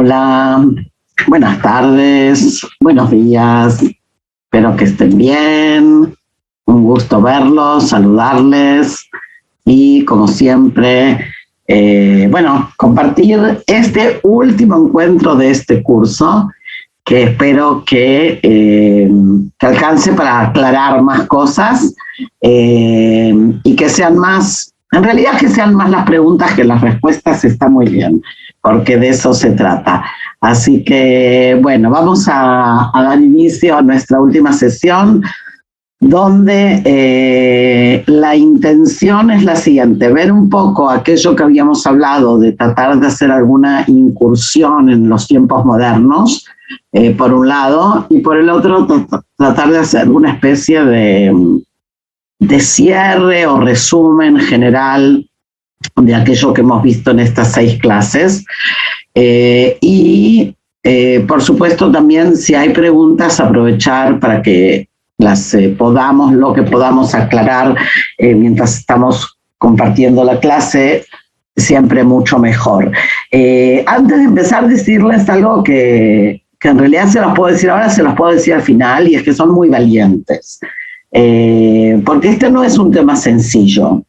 Hola, buenas tardes, buenos días, espero que estén bien, un gusto verlos, saludarles y como siempre, compartir este último encuentro de este curso que espero que alcance para aclarar más cosas y que sean más, en realidad que sean más las preguntas que las respuestas. Está muy bien, porque de eso se trata. Así que, bueno, vamos a dar inicio a nuestra última sesión, donde la intención es la siguiente: ver un poco aquello que habíamos hablado de tratar de hacer alguna incursión en los tiempos modernos, por un lado, y por el otro tratar de hacer una especie de cierre o resumen general de aquello que hemos visto en estas 6 clases. Por supuesto, también si hay preguntas, aprovechar para que las lo que podamos aclarar mientras estamos compartiendo la clase, siempre mucho mejor. Antes de empezar, decirles algo que en realidad se los puedo decir ahora, se los puedo decir al final, y es que son muy valientes. Porque este no es un tema sencillo.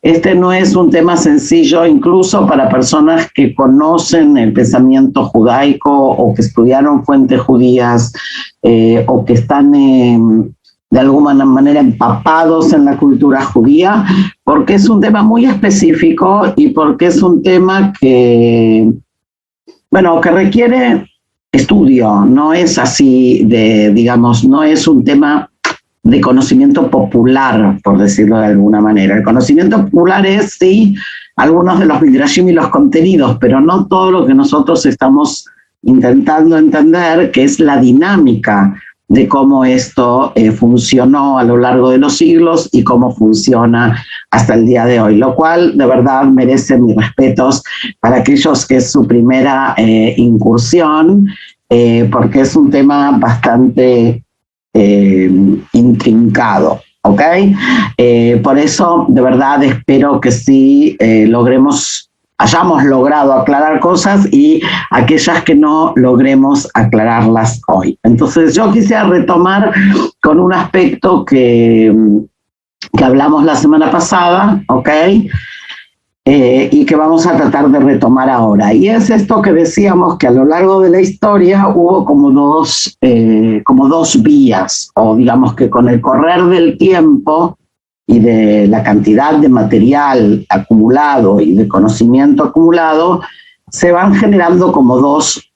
Este no es un tema sencillo incluso para personas que conocen el pensamiento judaico o que estudiaron fuentes judías o que están de alguna manera empapados en la cultura judía, porque es un tema muy específico y porque es un tema que requiere estudio. No es así no es un tema de conocimiento popular, por decirlo de alguna manera. El conocimiento popular es, sí, algunos de los midrashim y los contenidos, pero no todo lo que nosotros estamos intentando entender, que es la dinámica de cómo esto funcionó a lo largo de los siglos y cómo funciona hasta el día de hoy, lo cual de verdad merece mis respetos para aquellos que es su primera incursión, porque es un tema bastante intrincado, ¿ok? Por eso, de verdad, espero que sí hayamos logrado aclarar cosas y aquellas que no logremos aclararlas hoy. Entonces, yo quisiera retomar con un aspecto que hablamos la semana pasada, ¿ok? Y que vamos a tratar de retomar ahora. Y es esto que decíamos, que a lo largo de la historia hubo como dos vías, o digamos que con el correr del tiempo y de la cantidad de material acumulado y de conocimiento acumulado, se van generando como dos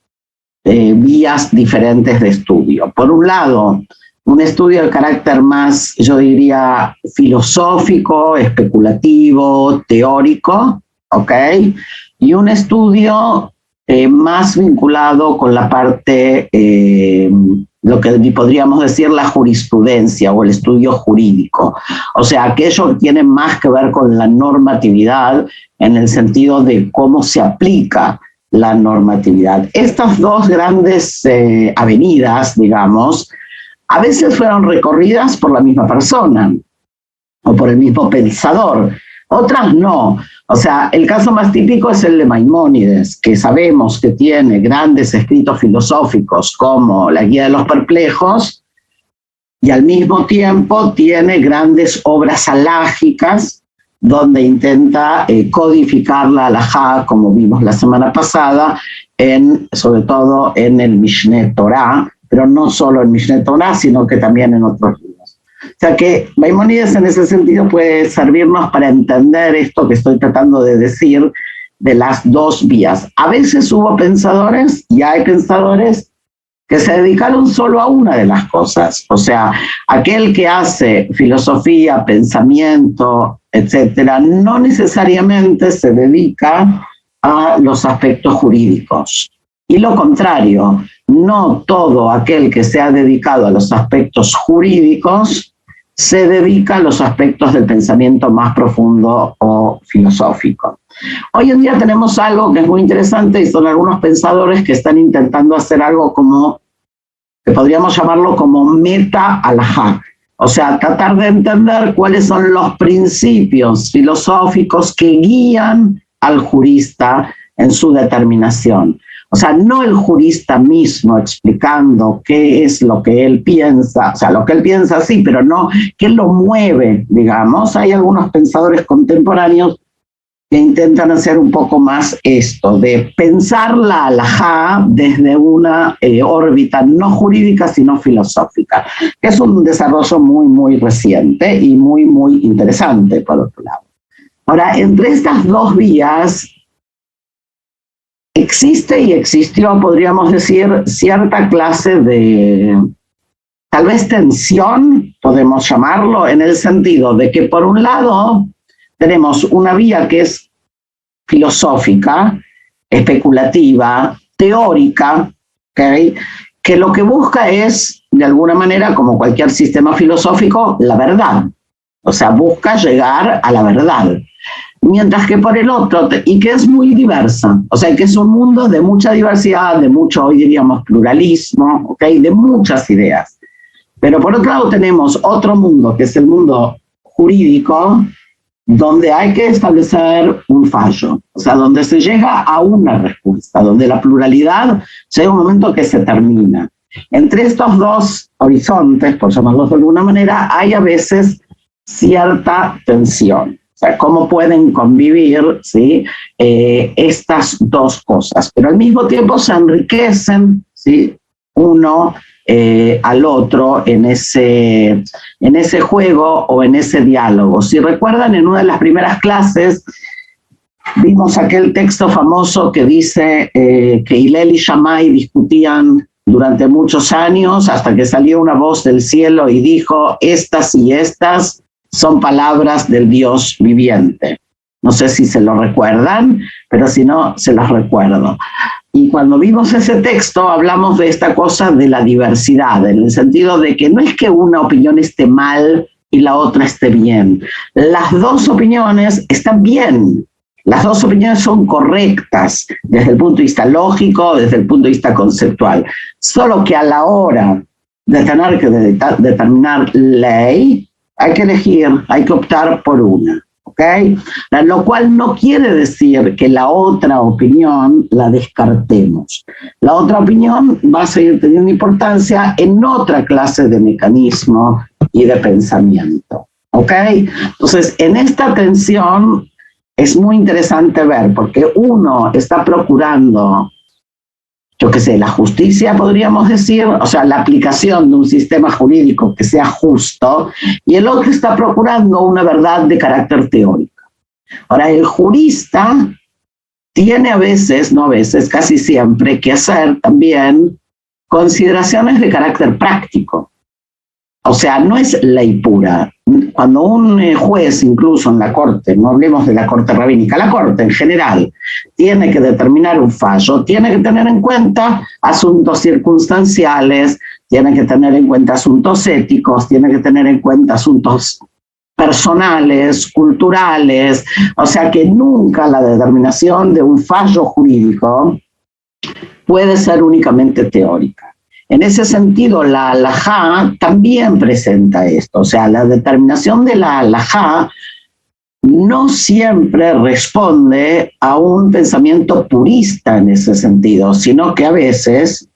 vías diferentes de estudio. Por un lado, un estudio de carácter más, yo diría, filosófico, especulativo, teórico, ¿ok? Y un estudio más vinculado con la parte, lo que podríamos decir la jurisprudencia o el estudio jurídico. O sea, aquello que tiene más que ver con la normatividad en el sentido de cómo se aplica la normatividad. Estas dos grandes avenidas, digamos, a veces fueron recorridas por la misma persona o por el mismo pensador, otras no. O sea, el caso más típico es el de Maimónides, que sabemos que tiene grandes escritos filosóficos como la Guía de los Perplejos, y al mismo tiempo tiene grandes obras halágicas donde intenta codificar la halajá, como vimos la semana pasada, sobre todo en el Mishneh Torah, pero no solo en Mishneh Torah, sino que también en otros libros. O sea que Maimónides en ese sentido puede servirnos para entender esto que estoy tratando de decir de las dos vías. A veces hubo pensadores y hay pensadores que se dedicaron solo a una de las cosas. O sea, aquel que hace filosofía, pensamiento, etcétera, no necesariamente se dedica a los aspectos jurídicos. Y lo contrario, no todo aquel que se ha dedicado a los aspectos jurídicos se dedica a los aspectos del pensamiento más profundo o filosófico. Hoy en día tenemos algo que es muy interesante y son algunos pensadores que están intentando hacer algo que podríamos llamarlo como meta-halajá. O sea, tratar de entender cuáles son los principios filosóficos que guían al jurista en su determinación. O sea, no el jurista mismo explicando qué es lo que él piensa, o sea, lo que él piensa sí, pero no qué lo mueve, digamos. Hay algunos pensadores contemporáneos que intentan hacer un poco más esto, de pensar la halajá desde una órbita no jurídica, sino filosófica, que es un desarrollo muy, muy reciente y muy, muy interesante, por otro lado. Ahora, entre estas dos vías, existe y existió, podríamos decir, cierta clase de, tal vez tensión, podemos llamarlo, en el sentido de que por un lado tenemos una vía que es filosófica, especulativa, teórica, ¿okay? Que lo que busca es, de alguna manera, como cualquier sistema filosófico, la verdad. O sea, busca llegar a la verdad. Mientras que por el otro, y que es muy diversa, o sea, que es un mundo de mucha diversidad, de mucho, hoy diríamos, pluralismo, ¿okay? De muchas ideas. Pero por otro lado tenemos otro mundo, que es el mundo jurídico, donde hay que establecer un fallo, o sea, donde se llega a una respuesta, donde la pluralidad llega a un momento que se termina. Entre estos dos horizontes, por llamarlos de alguna manera, hay a veces cierta tensión. O sea, cómo pueden convivir, ¿sí? Estas dos cosas, pero al mismo tiempo se enriquecen, ¿sí? Uno al otro en ese juego o en ese diálogo. Si recuerdan, en una de las primeras clases vimos aquel texto famoso que dice que Hillel y Shammai discutían durante muchos años hasta que salió una voz del cielo y dijo: estas y estas son palabras del Dios viviente. No sé si se lo recuerdan, pero si no, se los recuerdo. Y cuando vimos ese texto, hablamos de esta cosa de la diversidad, en el sentido de que no es que una opinión esté mal y la otra esté bien. Las dos opiniones están bien. Las dos opiniones son correctas desde el punto de vista lógico, desde el punto de vista conceptual. Solo que a la hora de tener que determinar ley, hay que elegir, hay que optar por una, ¿ok? Lo cual no quiere decir que la otra opinión la descartemos. La otra opinión va a seguir teniendo importancia en otra clase de mecanismo y de pensamiento, ¿ok? Entonces, en esta tensión es muy interesante ver, porque uno está procurando, yo qué sé, la justicia, podríamos decir, o sea, la aplicación de un sistema jurídico que sea justo, y el otro está procurando una verdad de carácter teórico. Ahora, el jurista tiene a veces, no a veces, casi siempre, que hacer también consideraciones de carácter práctico. O sea, no es ley pura. Cuando un juez, incluso en la corte, no hablemos de la corte rabínica, la corte en general, tiene que determinar un fallo, tiene que tener en cuenta asuntos circunstanciales, tiene que tener en cuenta asuntos éticos, tiene que tener en cuenta asuntos personales, culturales, o sea que nunca la determinación de un fallo jurídico puede ser únicamente teórica. En ese sentido, la halajá también presenta esto, o sea, la determinación de la halajá no siempre responde a un pensamiento purista en ese sentido, sino que a veces,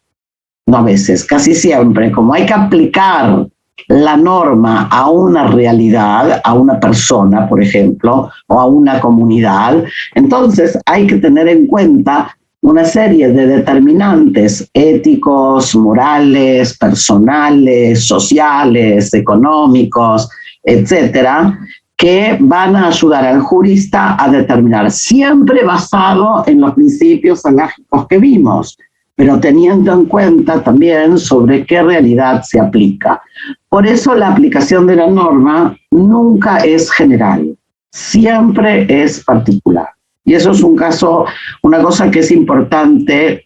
no a veces, casi siempre, como hay que aplicar la norma a una realidad, a una persona, por ejemplo, o a una comunidad, entonces hay que tener en cuenta una serie de determinantes éticos, morales, personales, sociales, económicos, etcétera, que van a ayudar al jurista a determinar, siempre basado en los principios halágicos que vimos, pero teniendo en cuenta también sobre qué realidad se aplica. Por eso la aplicación de la norma nunca es general, siempre es particular. Y eso es un caso, una cosa que es importante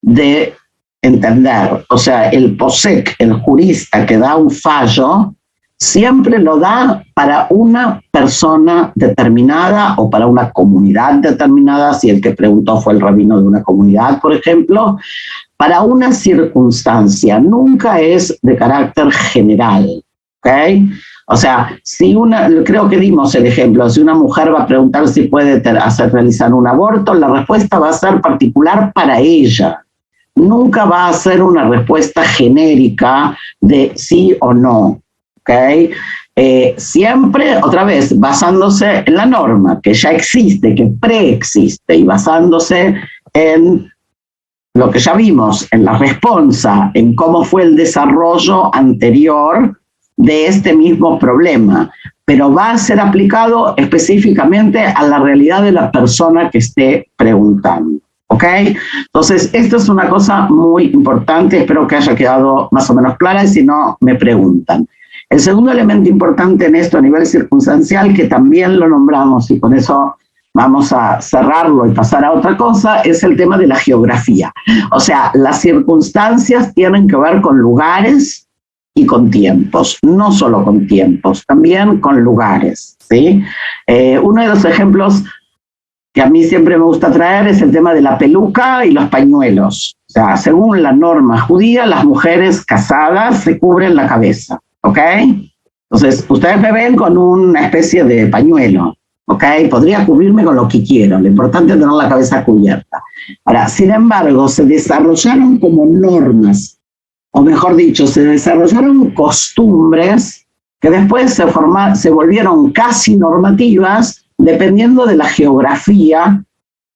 de entender. O sea, el posek, el jurista que da un fallo, siempre lo da para una persona determinada o para una comunidad determinada, si el que preguntó fue el rabino de una comunidad, por ejemplo, para una circunstancia, nunca es de carácter general, ¿ok? O sea, creo que dimos el ejemplo, si una mujer va a preguntar si puede realizar un aborto, la respuesta va a ser particular para ella. Nunca va a ser una respuesta genérica de sí o no, ¿ok? Siempre, otra vez, basándose en la norma, que ya existe, que preexiste, y basándose en lo que ya vimos, en la respuesta, en cómo fue el desarrollo anterior de este mismo problema, pero va a ser aplicado específicamente a la realidad de la persona que esté preguntando, ¿ok? Entonces, esto es una cosa muy importante, espero que haya quedado más o menos clara, y si no, me preguntan. El segundo elemento importante en esto a nivel circunstancial, que también lo nombramos, y con eso vamos a cerrarlo y pasar a otra cosa, es el tema de la geografía. O sea, las circunstancias tienen que ver con lugares y con tiempos, no solo con tiempos, también con lugares, ¿sí? Uno de los ejemplos que a mí siempre me gusta traer es el tema de la peluca y los pañuelos. O sea, según la norma judía, las mujeres casadas se cubren la cabeza, ¿ok? Entonces, ustedes me ven con una especie de pañuelo, ¿ok? Podría cubrirme con lo que quiero, lo importante es tener la cabeza cubierta. Ahora, sin embargo, se desarrollaron como normas, o mejor dicho, se desarrollaron costumbres que después se volvieron casi normativas dependiendo de la geografía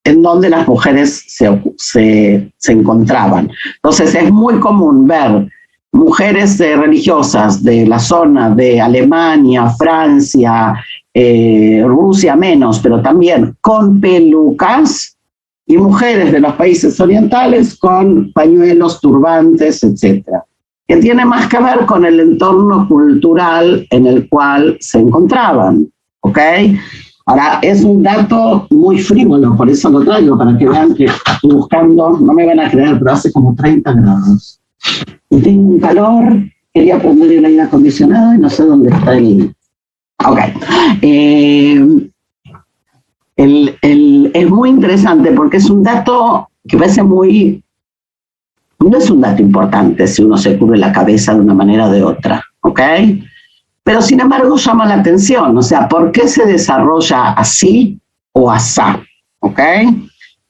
en donde las mujeres se encontraban. Entonces es muy común ver mujeres religiosas de la zona de Alemania, Francia, Rusia menos, pero también con pelucas, y mujeres de los países orientales con pañuelos, turbantes, etc. Que tiene más que ver con el entorno cultural en el cual se encontraban, ¿ok? Ahora, es un dato muy frívolo, por eso lo traigo, para que vean que estoy buscando, no me van a creer, pero hace como 30 grados. Y tengo un calor, quería poner el aire acondicionado y no sé dónde está el... Ok. Es muy interesante porque es un dato que parece muy... No es un dato importante si uno se cubre la cabeza de una manera o de otra, ¿ok? Pero sin embargo llama la atención, o sea, ¿por qué se desarrolla así o asá? ¿Ok?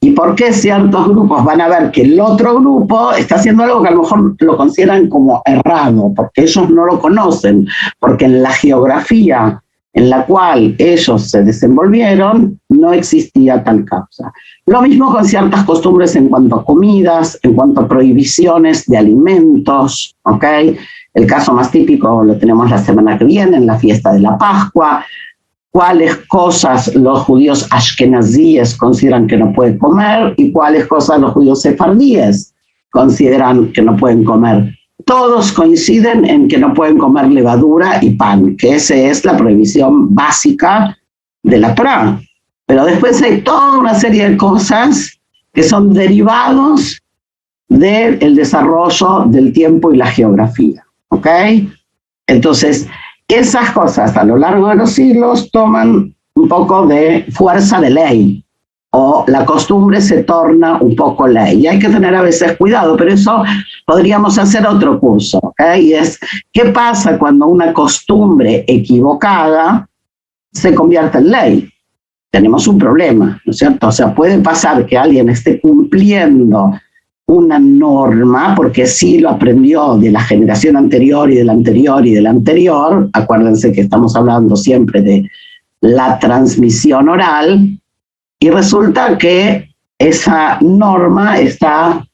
¿Y por qué ciertos grupos van a ver que el otro grupo está haciendo algo que a lo mejor lo consideran como errado, porque ellos no lo conocen, porque en la geografía en la cual ellos se desenvolvieron no existía tal causa? Lo mismo con ciertas costumbres en cuanto a comidas, en cuanto a prohibiciones de alimentos, ¿ok? El caso más típico lo tenemos la semana que viene, en la fiesta de la Pascua. Cuáles cosas los judíos ashkenazíes consideran que no pueden comer y cuáles cosas los judíos sefardíes consideran que no pueden comer. Todos coinciden en que no pueden comer levadura y pan, que esa es la prohibición básica de la Torá. Pero después hay toda una serie de cosas que son derivados del desarrollo del tiempo y la geografía, ¿ok? Entonces, esas cosas a lo largo de los siglos toman un poco de fuerza de ley, o la costumbre se torna un poco ley. Y hay que tener a veces cuidado, pero eso podríamos hacer otro curso, ¿ok? Y es, ¿qué pasa cuando una costumbre equivocada se convierte en ley? Tenemos un problema, ¿no es cierto? O sea, puede pasar que alguien esté cumpliendo una norma, porque sí lo aprendió de la generación anterior y de la anterior y de la anterior. Acuérdense que estamos hablando siempre de la transmisión oral, y resulta que esa norma está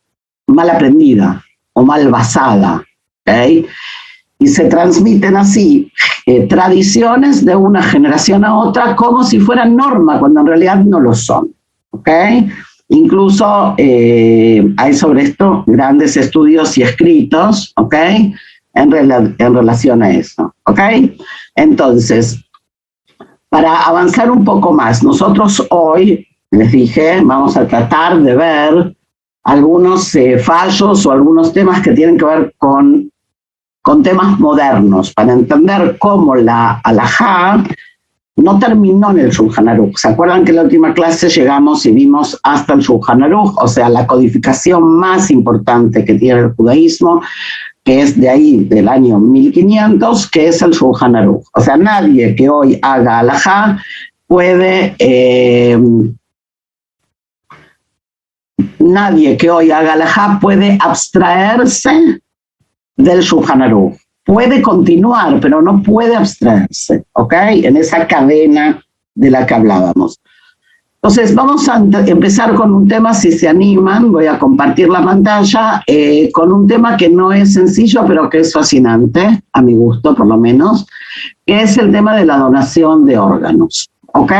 mal aprendida o mal basada, ¿ok? Y se transmiten así tradiciones de una generación a otra como si fueran norma, cuando en realidad no lo son, ¿ok? Incluso hay sobre esto grandes estudios y escritos, ¿ok? En relación a eso, ¿ok? Entonces, para avanzar un poco más, nosotros hoy, les dije, vamos a tratar de ver algunos fallos o algunos temas que tienen que ver con temas modernos, para entender cómo la halajá no terminó en el Shulchan Aruch. ¿Se acuerdan que en la última clase llegamos y vimos hasta el Shulchan Aruch? O sea, la codificación más importante que tiene el judaísmo que es de ahí, del año 1500, que es el Shulchan Aruch. O sea, nadie que hoy haga halajá puede... nadie que hoy haga halajá puede abstraerse del Shulchan Aruch. Puede continuar, pero no puede abstraerse, ¿ok? En esa cadena de la que hablábamos. Entonces, vamos a empezar con un tema, si se animan, voy a compartir la pantalla, con un tema que no es sencillo, pero que es fascinante, a mi gusto por lo menos, que es el tema de la donación de órganos, ¿ok?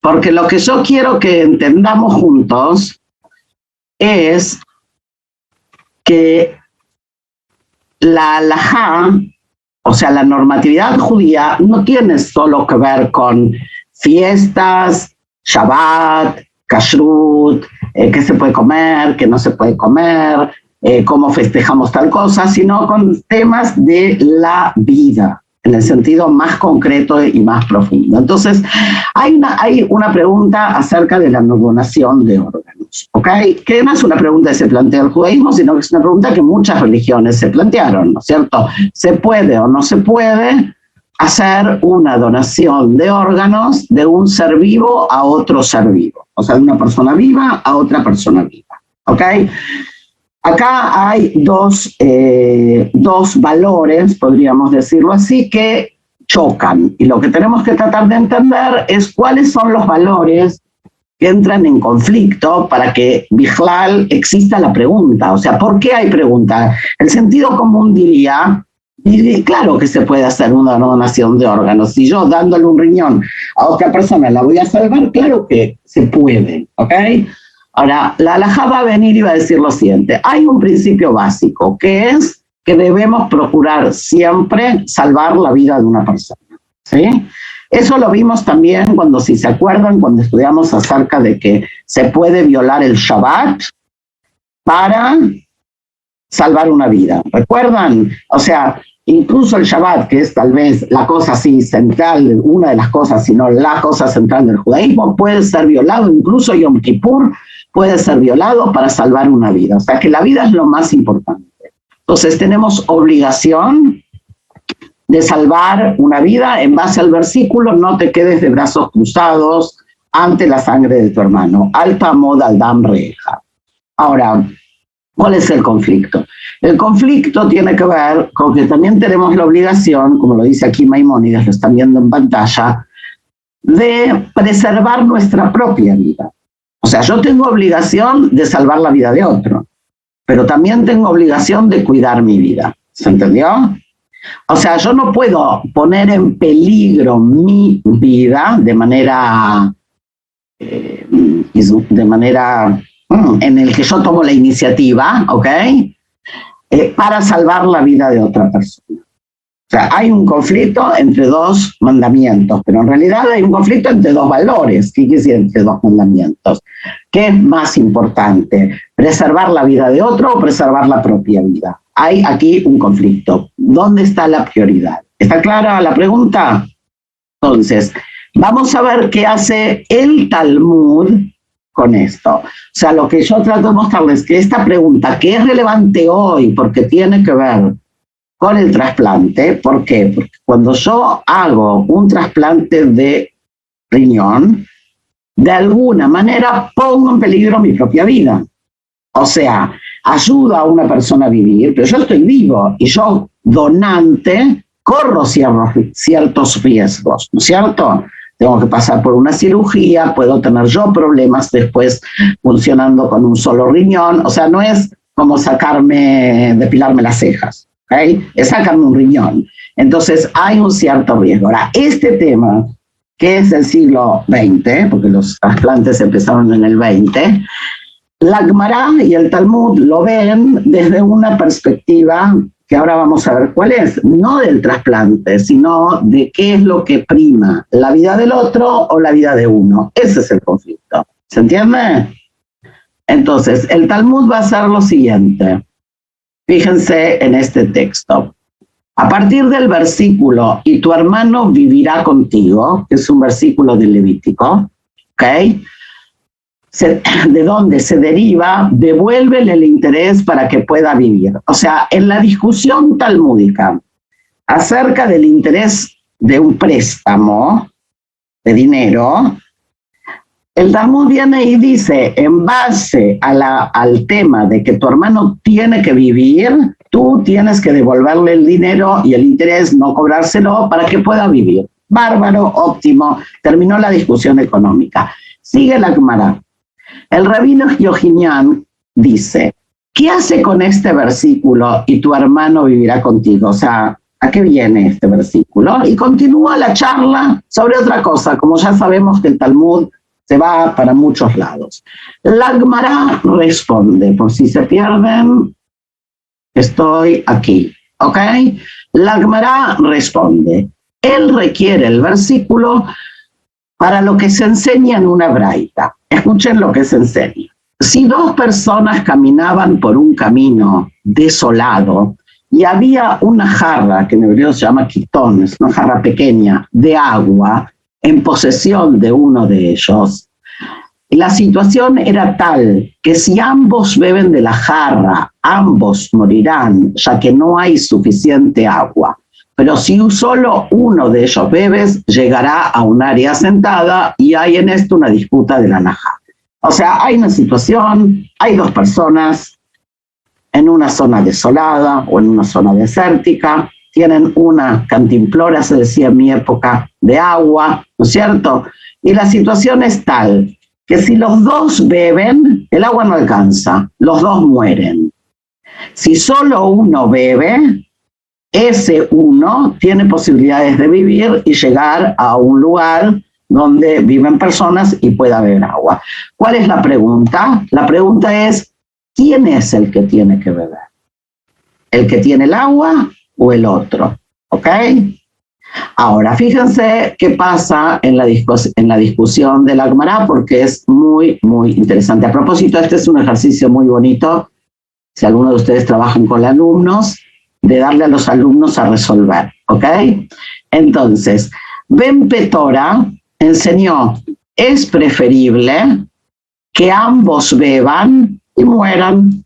Porque lo que yo quiero que entendamos juntos es que la halajá, o sea, la normatividad judía no tiene solo que ver con fiestas, Shabbat, Kashrut, qué se puede comer, qué no se puede comer, cómo festejamos tal cosa, sino con temas de la vida, en el sentido más concreto y más profundo. Entonces, hay una pregunta acerca de la donación de órganos, ¿ok? Que no es una pregunta que se plantea el judaísmo, sino que es una pregunta que muchas religiones se plantearon, ¿no es cierto? ¿Se puede o no se puede hacer una donación de órganos de un ser vivo a otro ser vivo? O sea, de una persona viva a otra persona viva, ¿ok? Acá hay dos valores, podríamos decirlo así, que chocan. Y lo que tenemos que tratar de entender es cuáles son los valores que entran en conflicto para que Bijlal exista la pregunta. O sea, ¿por qué hay pregunta? El sentido común diría, y claro que se puede hacer una donación de órganos. Si yo dándole un riñón a otra persona la voy a salvar, claro que se puede, ¿ok? Ahora, la halajá va a venir y va a decir lo siguiente. Hay un principio básico, que es que debemos procurar siempre salvar la vida de una persona, ¿sí? Eso lo vimos también cuando, si se acuerdan, cuando estudiamos acerca de que se puede violar el Shabbat para salvar una vida. ¿Recuerdan? O sea, incluso el Shabbat, que es tal vez la cosa así central, una de las cosas, sino la cosa central del judaísmo, puede ser violado, incluso Yom Kippur puede ser violado para salvar una vida. O sea que la vida es lo más importante. Entonces tenemos obligación de salvar una vida en base al versículo, no te quedes de brazos cruzados ante la sangre de tu hermano. Alta moda al dam reja. Ahora, ¿cuál es el conflicto? El conflicto tiene que ver con que también tenemos la obligación, como lo dice aquí Maimónides, lo están viendo en pantalla, de preservar nuestra propia vida. O sea, yo tengo obligación de salvar la vida de otro, pero también tengo obligación de cuidar mi vida. ¿Se entendió? O sea, yo no puedo poner en peligro mi vida de manera en el que yo tomo la iniciativa, ¿ok? Para salvar la vida de otra persona. O sea, hay un conflicto entre dos mandamientos, pero en realidad hay un conflicto entre dos valores. ¿Qué quiere decir entre dos mandamientos? ¿Qué es más importante? ¿Preservar la vida de otro o preservar la propia vida? Hay aquí un conflicto. ¿Dónde está la prioridad? ¿Está clara la pregunta? Entonces, vamos a ver qué hace el Talmud con esto. O sea, lo que yo trato de mostrarles es que esta pregunta, que es relevante hoy porque tiene que ver con el trasplante, ¿por qué? Porque cuando yo hago un trasplante de riñón, de alguna manera pongo en peligro mi propia vida. O sea, ayudo a una persona a vivir, pero yo estoy vivo y yo, donante, corro ciertos riesgos, ¿no es cierto? Tengo que pasar por una cirugía, puedo tener yo problemas después funcionando con un solo riñón. O sea, no es como depilarme las cejas, ¿ok? Es sacarme un riñón. Entonces, hay un cierto riesgo. Ahora, este tema, que es del siglo XX, porque los trasplantes empezaron en el XX, la Gemara y el Talmud lo ven desde una perspectiva que ahora vamos a ver cuál es, no del trasplante, sino de qué es lo que prima, la vida del otro o la vida de uno. Ese es el conflicto. ¿Se entiende? Entonces, el Talmud va a hacer lo siguiente. Fíjense en este texto. A partir del versículo, y tu hermano vivirá contigo, que es un versículo de Levítico, ¿ok? de dónde se deriva, devuélvele el interés para que pueda vivir. O sea, en la discusión talmúdica acerca del interés de un préstamo de dinero, el Talmud viene y dice, en base al tema de que tu hermano tiene que vivir, tú tienes que devolverle el dinero y el interés, no cobrárselo para que pueda vivir. Bárbaro, óptimo, terminó la discusión económica. Sigue la Gemara. El rabino Yohinian dice, ¿qué hace con este versículo y tu hermano vivirá contigo? O sea, ¿a qué viene este versículo? Y continúa la charla sobre otra cosa, como ya sabemos que el Talmud se va para muchos lados. La Gemara responde, por si se pierden, estoy aquí, ¿ok? La Gemara responde, él requiere el versículo para lo que se enseña en una braita. Escuchen lo que se enseña. Si dos personas caminaban por un camino desolado y había una jarra, que en hebreo se llama quitón, es una jarra pequeña, de agua, en posesión de uno de ellos, la situación era tal que si ambos beben de la jarra, ambos morirán, ya que no hay suficiente agua. Pero si solo uno de ellos bebe, llegará a un área asentada y hay en esto una disputa de la halajá. O sea, hay una situación, hay dos personas en una zona desolada o en una zona desértica, tienen una cantimplora, se decía en mi época, de agua, ¿no es cierto? Y la situación es tal que si los dos beben, el agua no alcanza, los dos mueren. Si solo uno bebe, ese uno tiene posibilidades de vivir y llegar a un lugar donde viven personas y pueda beber agua. ¿Cuál es la pregunta? La pregunta es, ¿quién es el que tiene que beber? ¿El que tiene el agua o el otro? ¿Ok? Ahora, fíjense qué pasa en la discusión de la Gemara, porque es muy, muy interesante. A propósito, este es un ejercicio muy bonito, si alguno de ustedes trabajan con alumnos, de darle a los alumnos a resolver, ¿ok? Entonces, Ben Petora enseñó, es preferible que ambos beban y mueran,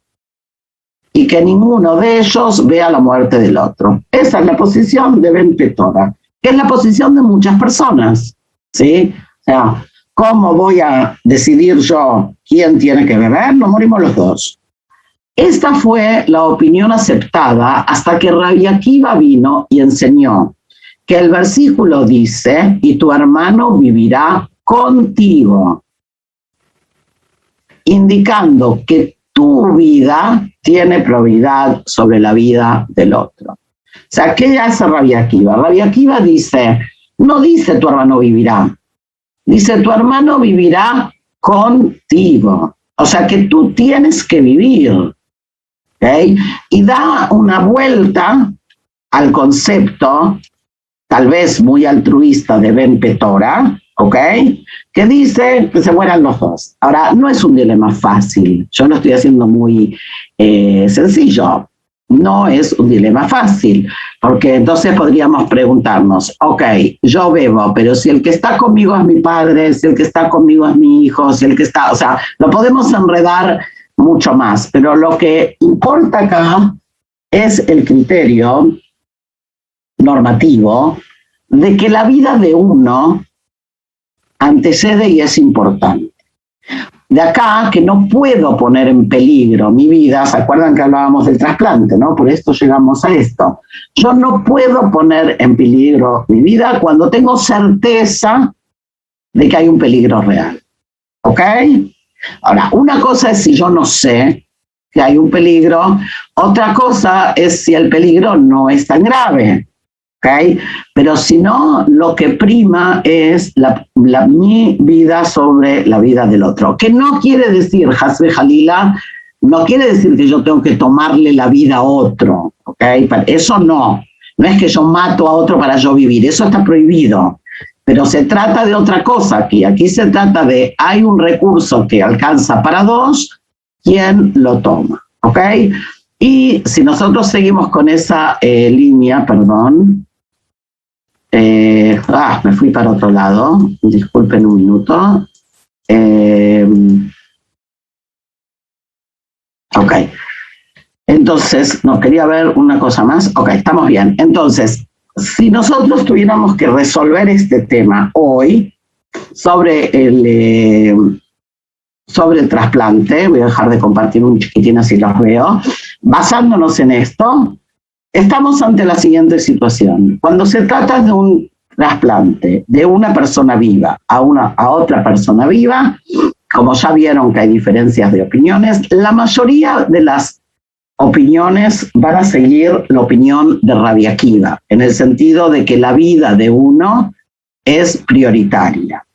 y que ninguno de ellos vea la muerte del otro. Esa es la posición de Ben Petora, que es la posición de muchas personas, ¿sí? O sea, ¿cómo voy a decidir yo quién tiene que beber? Nos morimos los dos. Esta fue la opinión aceptada hasta que Rabbi Akiva vino y enseñó que el versículo dice, y tu hermano vivirá contigo, indicando que tu vida tiene prioridad sobre la vida del otro. O sea, ¿qué hace Rabbi Akiva? Rabbi Akiva dice, no dice tu hermano vivirá, dice tu hermano vivirá contigo. O sea, que tú tienes que vivir. ¿Okay? Y da una vuelta al concepto, tal vez muy altruista, de Ben Petora, ¿ok? Que dice que se mueran los dos. Ahora, no es un dilema fácil, yo lo estoy haciendo muy sencillo, no es un dilema fácil, porque entonces podríamos preguntarnos, ok, yo bebo, pero si el que está conmigo es mi padre, si el que está conmigo es mi hijo, si el que está, o sea, lo podemos enredar mucho más, pero lo que importa acá es el criterio normativo de que la vida de uno antecede y es importante. De acá que no puedo poner en peligro mi vida, ¿se acuerdan que hablábamos del trasplante, no? Por esto llegamos a esto. Yo no puedo poner en peligro mi vida cuando tengo certeza de que hay un peligro real, ¿ok? Ahora, una cosa es si yo no sé que hay un peligro, otra cosa es si el peligro no es tan grave, ¿ok? Pero si no, lo que prima es mi vida sobre la vida del otro. Que no quiere decir, Hasbe Jalila, no quiere decir que yo tengo que tomarle la vida a otro, ¿ok? Eso no. No es que yo mato a otro para yo vivir, eso está prohibido. Pero se trata de otra cosa aquí. Aquí se trata de, hay un recurso que alcanza para dos, ¿quién lo toma? ¿Ok? Y si nosotros seguimos con esa línea, perdón, me fui para otro lado, disculpen un minuto. Entonces, no, quería ver una cosa más. Ok, estamos bien. Entonces, si nosotros tuviéramos que resolver este tema hoy sobre el trasplante, voy a dejar de compartir un chiquitín así los veo, basándonos en esto, estamos ante la siguiente situación. Cuando se trata de un trasplante de una persona viva a otra persona viva, como ya vieron que hay diferencias de opiniones, la mayoría de las opiniones van a seguir la opinión de Rabbi Akiva, en el sentido de que la vida de uno es prioritaria.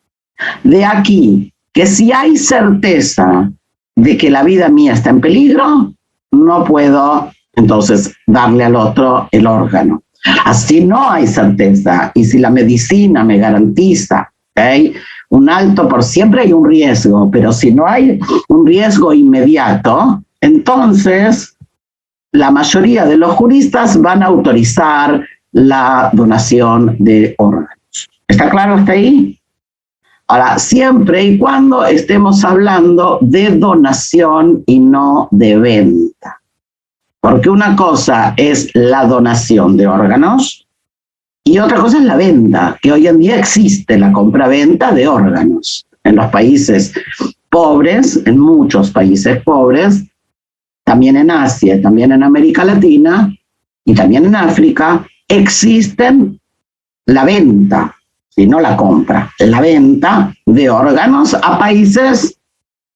De aquí que si hay certeza de que la vida mía está en peligro, no puedo entonces darle al otro el órgano. Así no hay certeza, y si la medicina me garantiza, ¿okay?, un alto por siempre hay un riesgo, pero si no hay un riesgo inmediato, entonces la mayoría de los juristas van a autorizar la donación de órganos. ¿Está claro hasta ahí? Ahora, siempre y cuando estemos hablando de donación y no de venta. Porque una cosa es la donación de órganos y otra cosa es la venta, que hoy en día existe la compra-venta de órganos. En los países pobres, en muchos países pobres, también en Asia, también en América Latina y también en África, existen la venta, y no la compra, la venta de órganos a países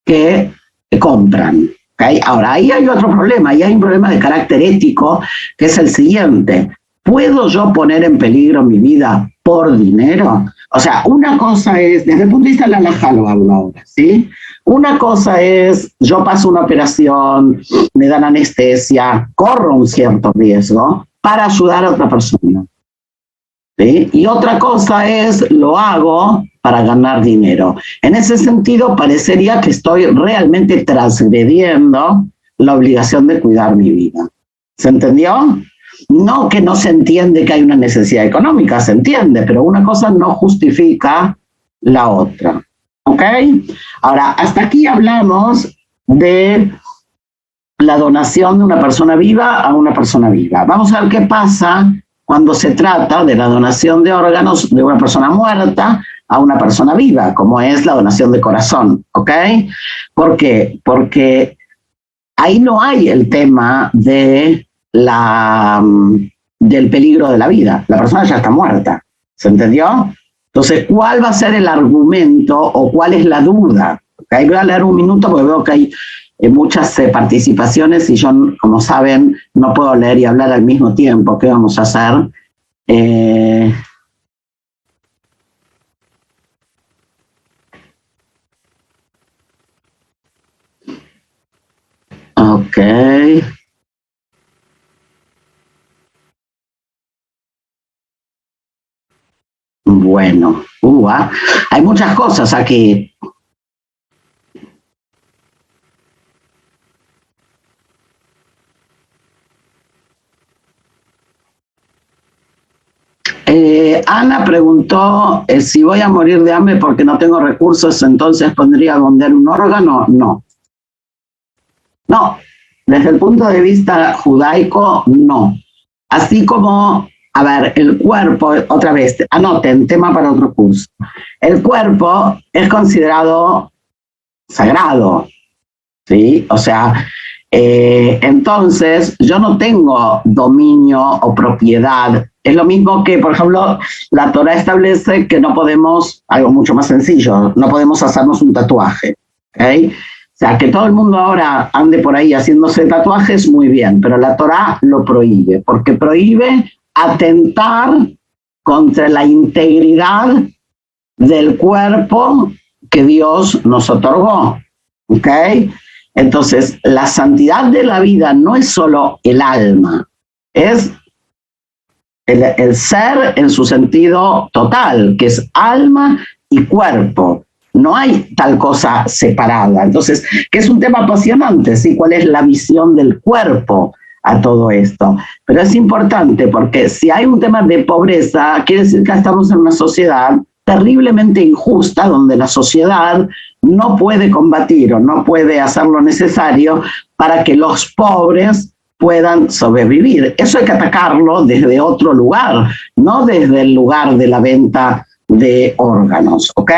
que compran. ¿Okay? Ahora, ahí hay otro problema, ahí hay un problema de carácter ético, que es el siguiente: ¿puedo yo poner en peligro mi vida por dinero? O sea, una cosa es, desde el punto de vista de la halajá lo hablo ahora, ¿sí? Una cosa es, yo paso una operación, me dan anestesia, corro un cierto riesgo para ayudar a otra persona, ¿sí? Y otra cosa es, lo hago para ganar dinero. En ese sentido, parecería que estoy realmente transgrediendo la obligación de cuidar mi vida. ¿Se entendió? No que no se entiende que hay una necesidad económica, se entiende, pero una cosa no justifica la otra. ¿Ok? Ahora, hasta aquí hablamos de la donación de una persona viva a una persona viva. Vamos a ver qué pasa cuando se trata de la donación de órganos de una persona muerta a una persona viva, como es la donación de corazón. ¿Ok? ¿Por qué? Porque ahí no hay el tema de del peligro de la vida. La persona ya está muerta. ¿Se entendió? Entonces, ¿cuál va a ser el argumento o cuál es la duda? ¿Okay? Voy a leer un minuto porque veo que hay muchas participaciones y yo, como saben, no puedo leer y hablar al mismo tiempo. ¿Qué vamos a hacer? Ok. Bueno, hay muchas cosas aquí. Ana preguntó si voy a morir de hambre porque no tengo recursos, entonces pondría a vender un órgano. No. No, desde el punto de vista judaico, no. Así como, a ver, el cuerpo, otra vez, anoten, tema para otro curso. El cuerpo es considerado sagrado, ¿sí? O sea, entonces yo no tengo dominio o propiedad. Es lo mismo que, por ejemplo, la Torah establece que no podemos, algo mucho más sencillo, no podemos hacernos un tatuaje, ¿ok? O sea, que todo el mundo ahora ande por ahí haciéndose tatuajes, muy bien, pero la Torah lo prohíbe, porque prohíbe atentar contra la integridad del cuerpo que Dios nos otorgó, ¿ok? Entonces, la santidad de la vida no es solo el alma, es el ser en su sentido total, que es alma y cuerpo. No hay tal cosa separada. Entonces, que es un tema apasionante, ¿sí? ¿Cuál es la visión del cuerpo a todo esto? Pero es importante porque si hay un tema de pobreza, quiere decir que estamos en una sociedad terriblemente injusta, donde la sociedad no puede combatir o no puede hacer lo necesario para que los pobres puedan sobrevivir. Eso hay que atacarlo desde otro lugar, no desde el lugar de la venta de órganos, ¿ok?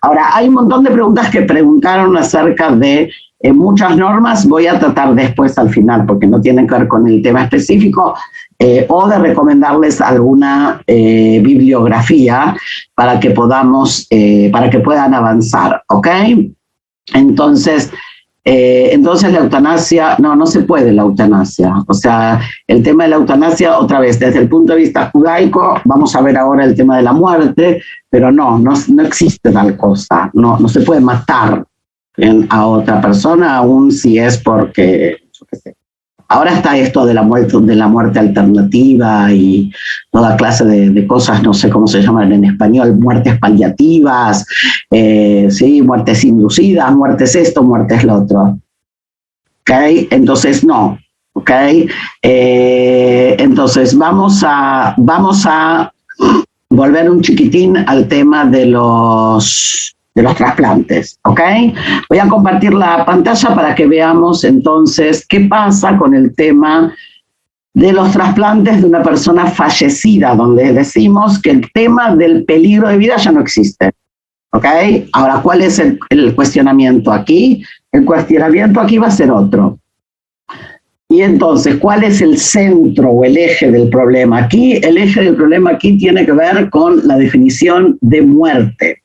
Ahora, hay un montón de preguntas que preguntaron acerca de muchas normas. Voy a tratar después al final, porque no tienen que ver con el tema específico, o de recomendarles alguna bibliografía para que para que puedan avanzar, ¿ok? Entonces la eutanasia, no se puede la eutanasia. O sea, el tema de la eutanasia, otra vez, desde el punto de vista judaico, vamos a ver ahora el tema de la muerte, pero no existe tal cosa. No se puede matar a otra persona, aun si es porque, yo qué sé. Ahora está esto de la muerte alternativa y toda clase de cosas, no sé cómo se llaman en español, muertes paliativas, ¿sí? Muertes inducidas, muertes esto, muertes lo otro. ¿Okay? Entonces, no. ¿Okay? Entonces, vamos a volver un chiquitín al tema de los trasplantes, ¿ok? Voy a compartir la pantalla para que veamos entonces qué pasa con el tema de los trasplantes de una persona fallecida, donde decimos que el tema del peligro de vida ya no existe, ¿ok? Ahora, ¿cuál es el cuestionamiento aquí? El cuestionamiento aquí va a ser otro. Y entonces, ¿cuál es el centro o el eje del problema aquí? El eje del problema aquí tiene que ver con la definición de muerte.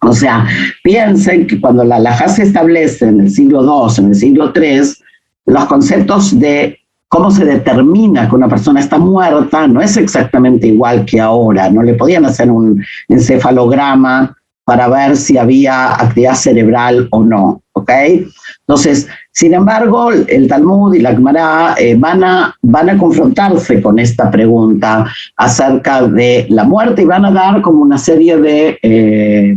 O sea, piensen que cuando la halajá se establece en el siglo II, en el siglo III, los conceptos de cómo se determina que una persona está muerta no es exactamente igual que ahora. No le podían hacer un encefalograma para ver si había actividad cerebral o no, ¿ok? Entonces, sin embargo, el Talmud y la Gemara van a confrontarse con esta pregunta acerca de la muerte y van a dar como una serie de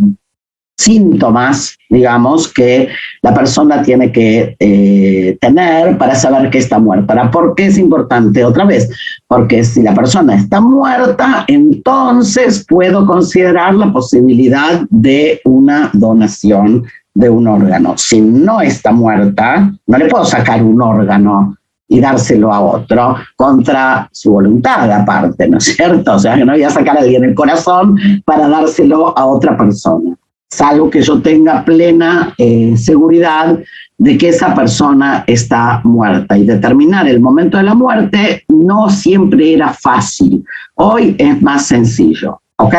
síntomas, digamos, que la persona tiene que tener para saber que está muerta. ¿Por qué es importante? Otra vez, porque si la persona está muerta, entonces puedo considerar la posibilidad de una donación de un órgano. Si no está muerta, no le puedo sacar un órgano y dárselo a otro contra su voluntad aparte, ¿no es cierto? O sea, que no voy a sacar a alguien el corazón para dárselo a otra persona, salvo que yo tenga plena seguridad de que esa persona está muerta. Y determinar el momento de la muerte no siempre era fácil. Hoy es más sencillo, ¿ok?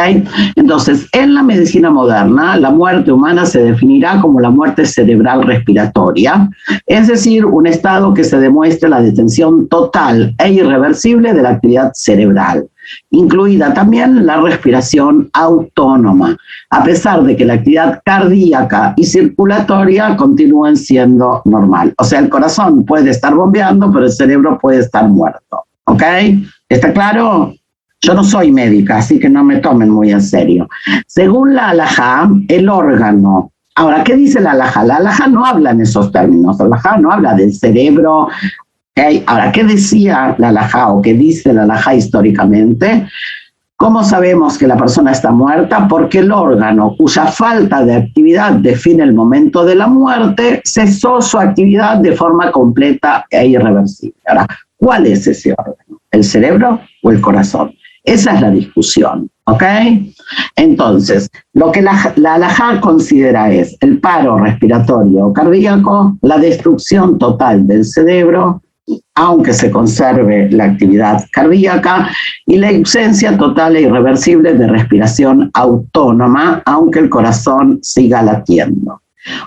Entonces, en la medicina moderna, la muerte humana se definirá como la muerte cerebral respiratoria, es decir, un estado que se demuestre la detención total e irreversible de la actividad cerebral, incluida también la respiración autónoma, a pesar de que la actividad cardíaca y circulatoria continúen siendo normal. O sea, el corazón puede estar bombeando, pero el cerebro puede estar muerto, ¿ok? ¿Está claro? Yo no soy médica, así que no me tomen muy en serio. Según la halajá, el órgano. Ahora, ¿qué dice la halajá? La halajá no habla en esos términos. La halajá no habla del cerebro. ¿Okay? Ahora, ¿qué decía la halajá o qué dice la halajá históricamente? ¿Cómo sabemos que la persona está muerta? Porque el órgano cuya falta de actividad define el momento de la muerte cesó su actividad de forma completa e irreversible. Ahora, ¿cuál es ese órgano? ¿El cerebro o el corazón? Esa es la discusión, ¿ok? Entonces, lo que la halajá considera es el paro respiratorio o cardíaco, la destrucción total del cerebro, aunque se conserve la actividad cardíaca, y la ausencia total e irreversible de respiración autónoma, aunque el corazón siga latiendo.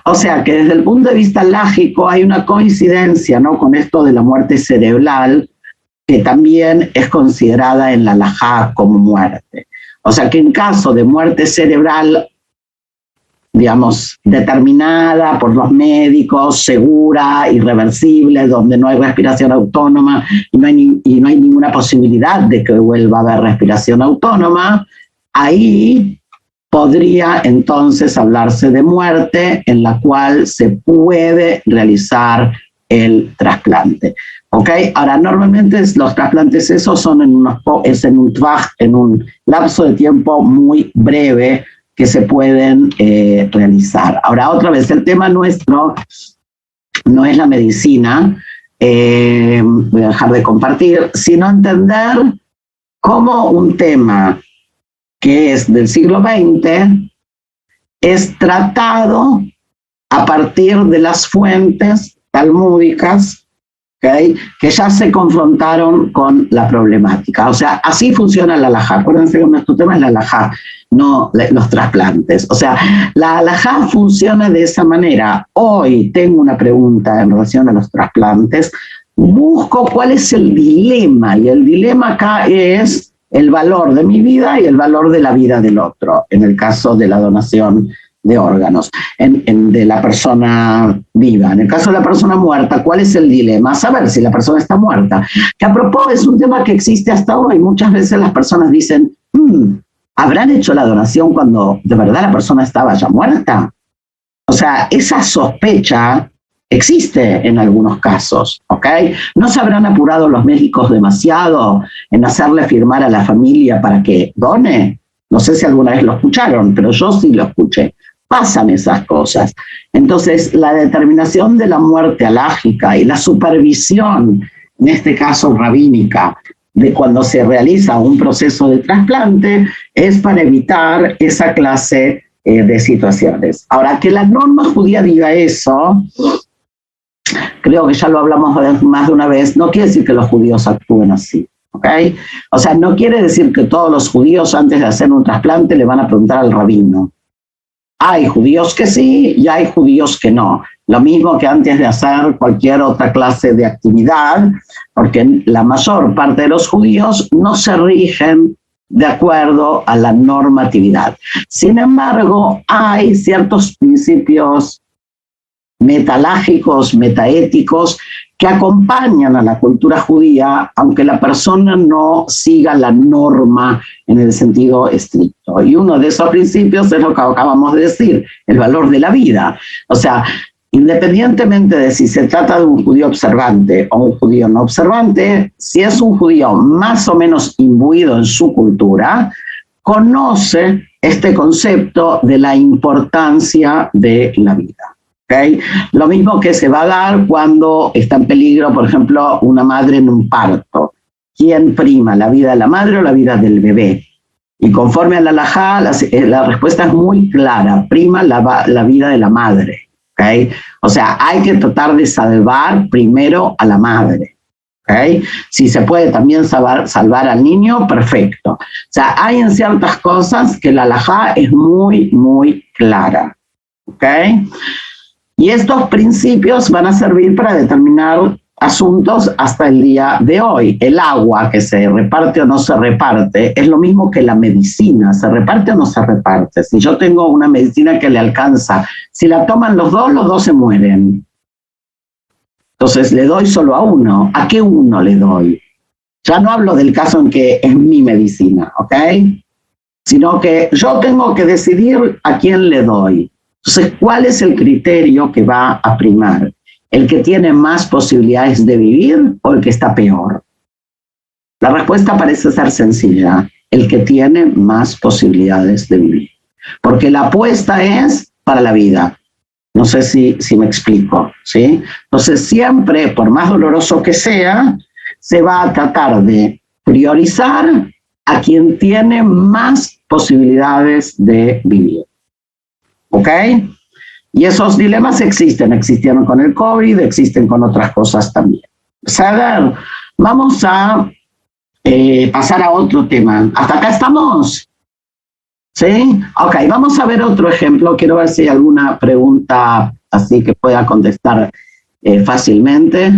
O sea que desde el punto de vista lógico hay una coincidencia, ¿no?, con esto de la muerte cerebral, que también es considerada en la halajá como muerte. O sea que en caso de muerte cerebral, digamos, determinada por los médicos, segura, irreversible, donde no hay respiración autónoma y no hay ninguna posibilidad de que vuelva a haber respiración autónoma, ahí podría entonces hablarse de muerte en la cual se puede realizar el trasplante. ¿Ok? Ahora, normalmente los trasplantes esos son en un lapso de tiempo muy breve que se pueden realizar. Ahora, otra vez, el tema nuestro no es la medicina, voy a dejar de compartir, sino entender cómo un tema que es del siglo XX es tratado a partir de las fuentes talmúdicas, ¿okay?, que ya se confrontaron con la problemática. O sea, así funciona la halajá. Acuérdense que nuestro tema es la halajá, no los trasplantes. O sea, la halajá funciona de esa manera. Hoy tengo una pregunta en relación a los trasplantes. Busco cuál es el dilema, y el dilema acá es el valor de mi vida y el valor de la vida del otro, en el caso de la donación de órganos, de la persona viva. En el caso de la persona muerta, ¿cuál es el dilema? Saber si la persona está muerta. Que a propósito es un tema que existe hasta hoy. Muchas veces las personas dicen, ¿habrán hecho la donación cuando de verdad la persona estaba ya muerta? O sea, esa sospecha existe en algunos casos, ¿ok? ¿No se habrán apurado los médicos demasiado en hacerle firmar a la familia para que done? No sé si alguna vez lo escucharon, pero yo sí lo escuché. Pasan esas cosas. Entonces, la determinación de la muerte halágica y la supervisión, en este caso rabínica, de cuando se realiza un proceso de trasplante, es para evitar esa clase de situaciones. Ahora, que la norma judía diga eso, creo que ya lo hablamos más de una vez, no quiere decir que los judíos actúen así, ¿ok? O sea, no quiere decir que todos los judíos antes de hacer un trasplante le van a preguntar al rabino. Hay judíos que sí y hay judíos que no. Lo mismo que antes de hacer cualquier otra clase de actividad, porque la mayor parte de los judíos no se rigen de acuerdo a la normatividad. Sin embargo, hay ciertos principios metalágicos, metaéticos, que acompañan a la cultura judía, aunque la persona no siga la norma en el sentido estricto. Y uno de esos principios es lo que acabamos de decir, el valor de la vida. O sea, independientemente de si se trata de un judío observante o un judío no observante, si es un judío más o menos imbuido en su cultura, conoce este concepto de la importancia de la vida. ¿Okay? Lo mismo que se va a dar cuando está en peligro, por ejemplo, una madre en un parto. ¿Quién prima, la vida de la madre o la vida del bebé? Y conforme a la halajá, la respuesta es muy clara, prima la vida de la madre. ¿Okay? O sea, hay que tratar de salvar primero a la madre. ¿Okay? Si se puede también salvar al niño, perfecto. O sea, hay en ciertas cosas que la halajá es muy, muy clara. ¿Okay? Y estos principios van a servir para determinar asuntos hasta el día de hoy. El agua, que se reparte o no se reparte, es lo mismo que la medicina, se reparte o no se reparte. Si yo tengo una medicina que le alcanza, si la toman los dos se mueren. Entonces le doy solo a uno. ¿A qué uno le doy? Ya no hablo del caso en que es mi medicina, ¿ok? Sino que yo tengo que decidir a quién le doy. Entonces, ¿cuál es el criterio que va a primar? ¿El que tiene más posibilidades de vivir o el que está peor? La respuesta parece ser sencilla, el que tiene más posibilidades de vivir. Porque la apuesta es para la vida. No sé si me explico, ¿sí? Entonces, siempre, por más doloroso que sea, se va a tratar de priorizar a quien tiene más posibilidades de vivir. ¿Ok? Y esos dilemas existieron con el COVID, existen con otras cosas también. Saber, vamos a pasar a otro tema. ¿Hasta acá estamos? ¿Sí? Ok, vamos a ver otro ejemplo. Quiero ver si hay alguna pregunta así que pueda contestar fácilmente.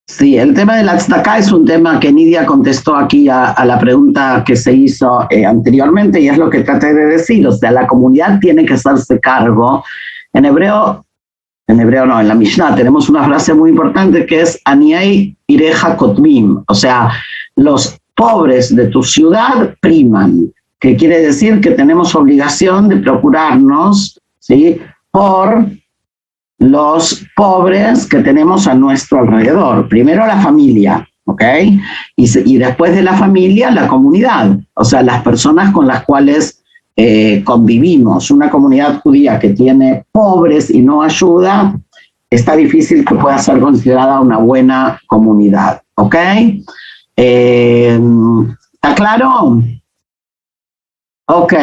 Sí, el tema de la tzedakah es un tema que Nidia contestó aquí a la pregunta que se hizo anteriormente y es lo que traté de decir. O sea, la comunidad tiene que hacerse cargo. En hebreo no, en la Mishnah tenemos una frase muy importante que es Aniei ireja kotmim, o sea, los pobres de tu ciudad priman, que quiere decir que tenemos obligación de procurarnos, ¿sí?, por los pobres que tenemos a nuestro alrededor. Primero la familia, ¿ok? Y después de la familia, la comunidad, o sea, las personas con las cuales convivimos. Una comunidad judía que tiene pobres y no ayuda, está difícil que pueda ser considerada una buena comunidad, ¿ok? ¿Está claro? Ok.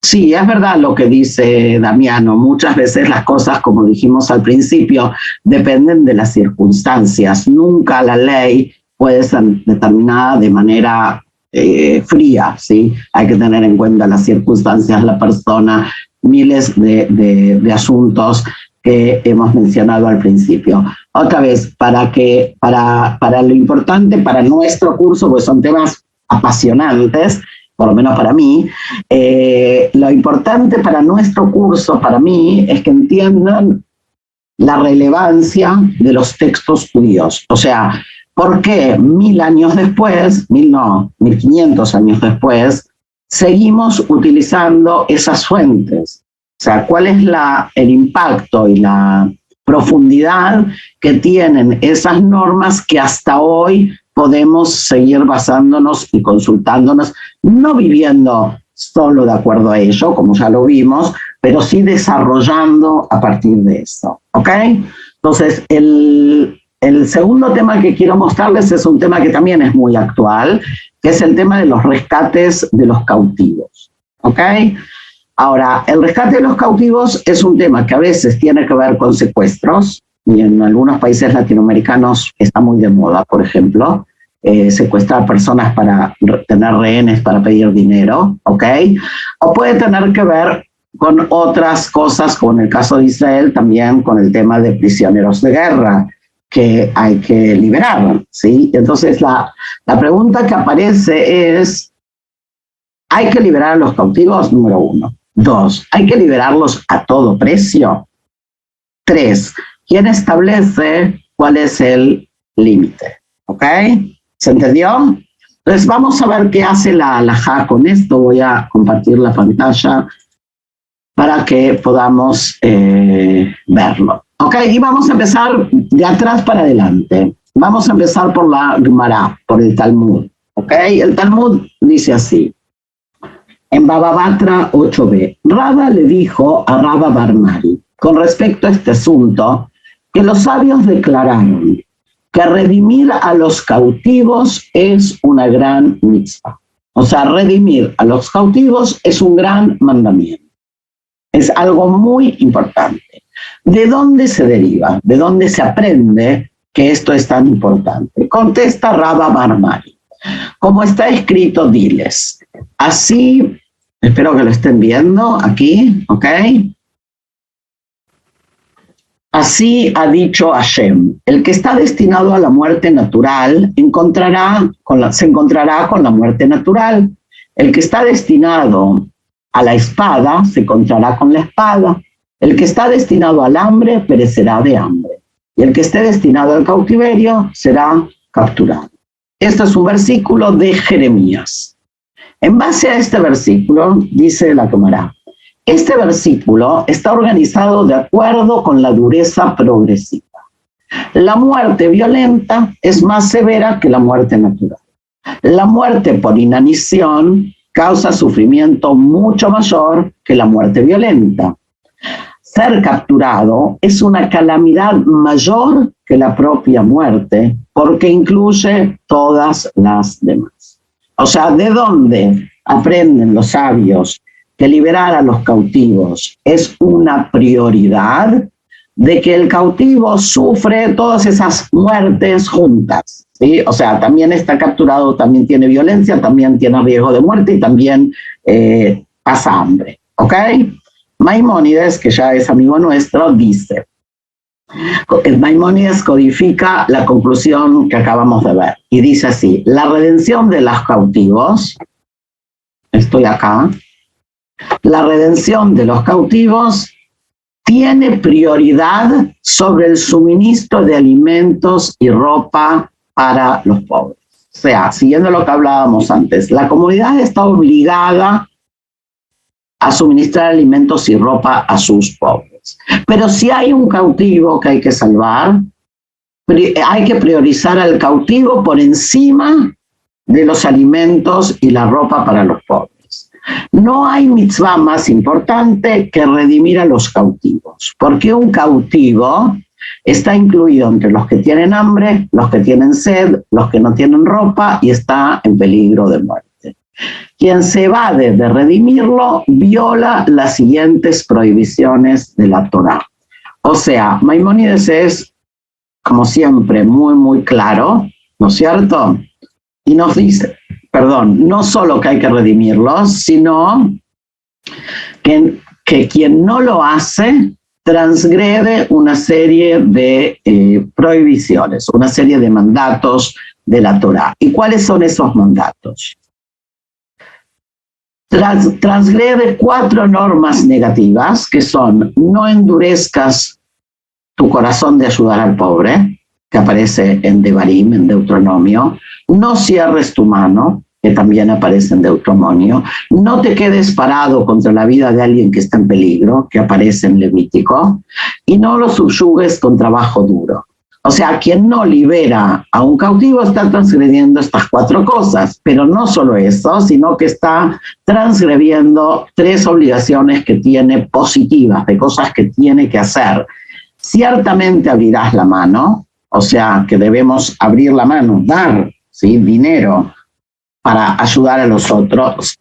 Sí, es verdad lo que dice Damiano. Muchas veces las cosas, como dijimos al principio, dependen de las circunstancias. Nunca la ley puede ser determinada de manera fría, ¿sí? Hay que tener en cuenta las circunstancias, la persona, miles de asuntos que hemos mencionado al principio. Otra vez, para lo importante, para nuestro curso, pues son temas apasionantes, por lo menos para mí, lo importante para nuestro curso, para mí, es que entiendan la relevancia de los textos judíos. O sea, ¿por qué 1000 años después, 1500 años después, seguimos utilizando esas fuentes? O sea, ¿cuál es el impacto y la profundidad que tienen esas normas que hasta hoy podemos seguir basándonos y consultándonos, no viviendo solo de acuerdo a ello, como ya lo vimos, pero sí desarrollando a partir de eso, ¿ok? Entonces, el segundo tema que quiero mostrarles es un tema que también es muy actual, que es el tema de los rescates de los cautivos, ¿ok? Ahora, el rescate de los cautivos es un tema que a veces tiene que ver con secuestros, y en algunos países latinoamericanos está muy de moda, por ejemplo, secuestrar personas para tener rehenes para pedir dinero, ¿ok? O puede tener que ver con otras cosas, como en el caso de Israel, también con el tema de prisioneros de guerra, que hay que liberar, ¿sí? Entonces la pregunta que aparece es, ¿hay que liberar a los cautivos? Número 1. 2, ¿hay que liberarlos a todo precio? 3, ¿quién establece cuál es el límite? ¿Ok? ¿Se entendió? Entonces vamos a ver qué hace la halajá con esto. Voy a compartir la pantalla para que podamos verlo. Ok, y vamos a empezar de atrás para adelante. Vamos a empezar por la Gemara, por el Talmud. Ok, el Talmud dice así. En Baba Batra 8b, Raba le dijo a Raba bar Mari, con respecto a este asunto, que los sabios declararon que redimir a los cautivos es una gran mitzvah. O sea, redimir a los cautivos es un gran mandamiento. Es algo muy importante. ¿De dónde se deriva? ¿De dónde se aprende que esto es tan importante? Contesta Raba bar Mari. Como está escrito, diles. Así, espero que lo estén viendo aquí, ¿ok? Así ha dicho Hashem, el que está destinado a la muerte natural se encontrará con la muerte natural. El que está destinado a la espada se encontrará con la espada. El que está destinado al hambre perecerá de hambre. Y el que esté destinado al cautiverio será capturado. Este es un versículo de Jeremías. En base a este versículo, dice la Gemara, este versículo está organizado de acuerdo con la dureza progresiva. La muerte violenta es más severa que la muerte natural. La muerte por inanición causa sufrimiento mucho mayor que la muerte violenta. Ser capturado es una calamidad mayor que la propia muerte, porque incluye todas las demás. O sea, ¿de dónde aprenden los sabios que liberar a los cautivos es una prioridad? De que el cautivo sufre todas esas muertes juntas, ¿sí? O sea, también está capturado, también tiene violencia, también tiene riesgo de muerte y también pasa hambre, ¿ok? Maimónides, que ya es amigo nuestro, dice, Maimónides codifica la conclusión que acabamos de ver y dice así, la redención de los cautivos, estoy acá, la redención de los cautivos tiene prioridad sobre el suministro de alimentos y ropa para los pobres. O sea, siguiendo lo que hablábamos antes, la comunidad está obligada a suministrar alimentos y ropa a sus pobres. Pero si hay un cautivo que hay que salvar, hay que priorizar al cautivo por encima de los alimentos y la ropa para los pobres. No hay mitzvah más importante que redimir a los cautivos, porque un cautivo está incluido entre los que tienen hambre, los que tienen sed, los que no tienen ropa y está en peligro de muerte. Quien se evade de redimirlo viola las siguientes prohibiciones de la Torá. O sea, Maimónides es, como siempre, muy, muy claro, ¿no es cierto? Y nos dice, no solo que hay que redimirlos, sino que quien no lo hace transgrede una serie de prohibiciones, una serie de mandatos de la Torá. ¿Y cuáles son esos mandatos? Transgrede 4 normas negativas, que son: no endurezcas tu corazón de ayudar al pobre, que aparece en Devarim, en Deuteronomio; no cierres tu mano, que también aparece en Deuteronomio; no te quedes parado contra la vida de alguien que está en peligro, que aparece en Levítico; y no lo subyugues con trabajo duro. O sea, quien no libera a un cautivo está transgrediendo estas 4 cosas, pero no solo eso, sino que está transgrediendo 3 obligaciones que tiene positivas, de cosas que tiene que hacer. Ciertamente abrirás la mano, o sea, que debemos abrir la mano, dar, ¿sí?, dinero para ayudar a los otros.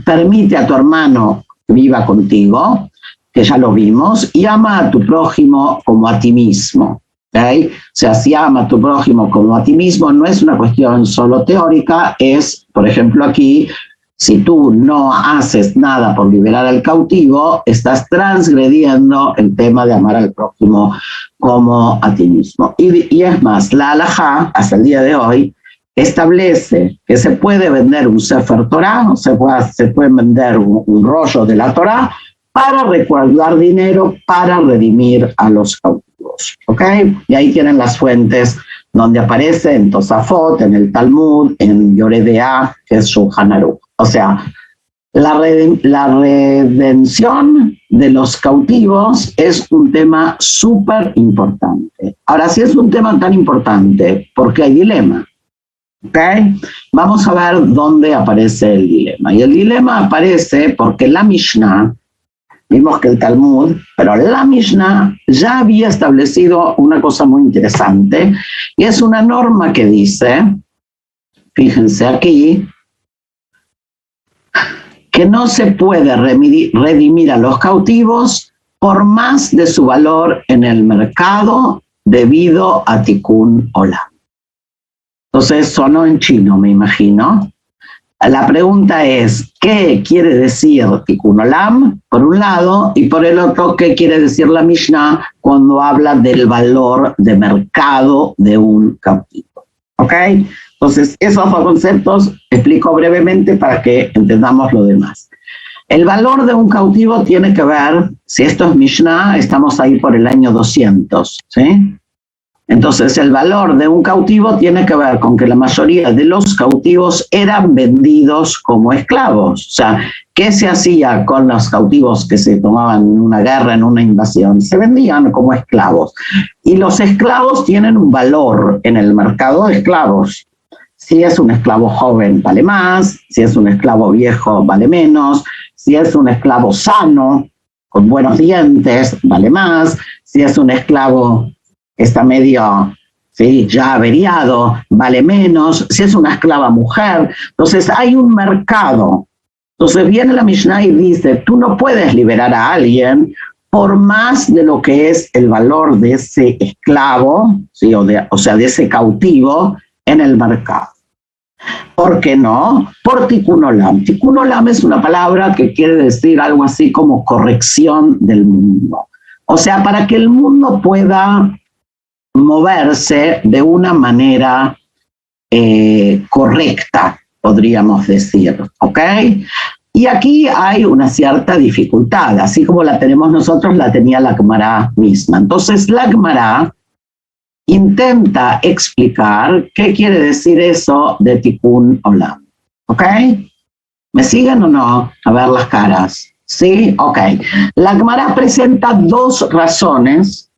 Permite a tu hermano que viva contigo, que ya lo vimos, y ama a tu prójimo como a ti mismo. ¿Okay? O sea, si ama a tu prójimo como a ti mismo, no es una cuestión solo teórica, es, por ejemplo, aquí, si tú no haces nada por liberar al cautivo, estás transgrediendo el tema de amar al prójimo como a ti mismo. Y es más, la halajá, hasta el día de hoy, establece que se puede vender un Sefer Torah, o se puede vender un rollo de la Torah, para recaudar dinero para redimir a los cautivos. ¿Ok? Y ahí tienen las fuentes donde aparece en Tosafot, en el Talmud, en Yoredea, que es Shulchan Aruch. O sea, la redención de los cautivos es un tema súper importante. Ahora, si es un tema tan importante, ¿por qué hay dilema? ¿Ok? Vamos a ver dónde aparece el dilema. Y el dilema aparece porque la Mishnah, vimos que el Talmud, pero la Mishnah ya había establecido una cosa muy interesante, y es una norma que dice, fíjense aquí, que no se puede redimir a los cautivos por más de su valor en el mercado debido a Tikkun Olam. Entonces sonó en chino, me imagino. La pregunta es, ¿qué quiere decir Tikkun Olam, por un lado, y por el otro, qué quiere decir la Mishnah cuando habla del valor de mercado de un cautivo? ¿Ok? Entonces, esos 2 conceptos explico brevemente para que entendamos lo demás. El valor de un cautivo tiene que ver, si esto es Mishnah, estamos ahí por el año 200, ¿sí? Entonces, el valor de un cautivo tiene que ver con que la mayoría de los cautivos eran vendidos como esclavos. O sea, ¿qué se hacía con los cautivos que se tomaban en una guerra, en una invasión? Se vendían como esclavos. Y los esclavos tienen un valor en el mercado de esclavos. Si es un esclavo joven, vale más. Si es un esclavo viejo, vale menos. Si es un esclavo sano, con buenos dientes, vale más. Si es un esclavo que está medio, ¿sí?, ya averiado, vale menos. Si es una esclava mujer, entonces hay un mercado. Entonces viene la Mishnah y dice, tú no puedes liberar a alguien por más de lo que es el valor de ese esclavo, ¿sí?, o sea, de ese cautivo en el mercado. ¿Por qué no? Por Tikkun Olam. Tikkun Olam es una palabra que quiere decir algo así como corrección del mundo. O sea, para que el mundo pueda moverse de una manera correcta, podríamos decir, ¿ok? Y aquí hay una cierta dificultad, así como la tenemos nosotros, la tenía la Gemara misma. Entonces, la Gemara intenta explicar qué quiere decir eso de Tikkun Olam, ¿ok? ¿Me siguen o no? A ver las caras. ¿Sí? Ok. La Gemara presenta 2 razones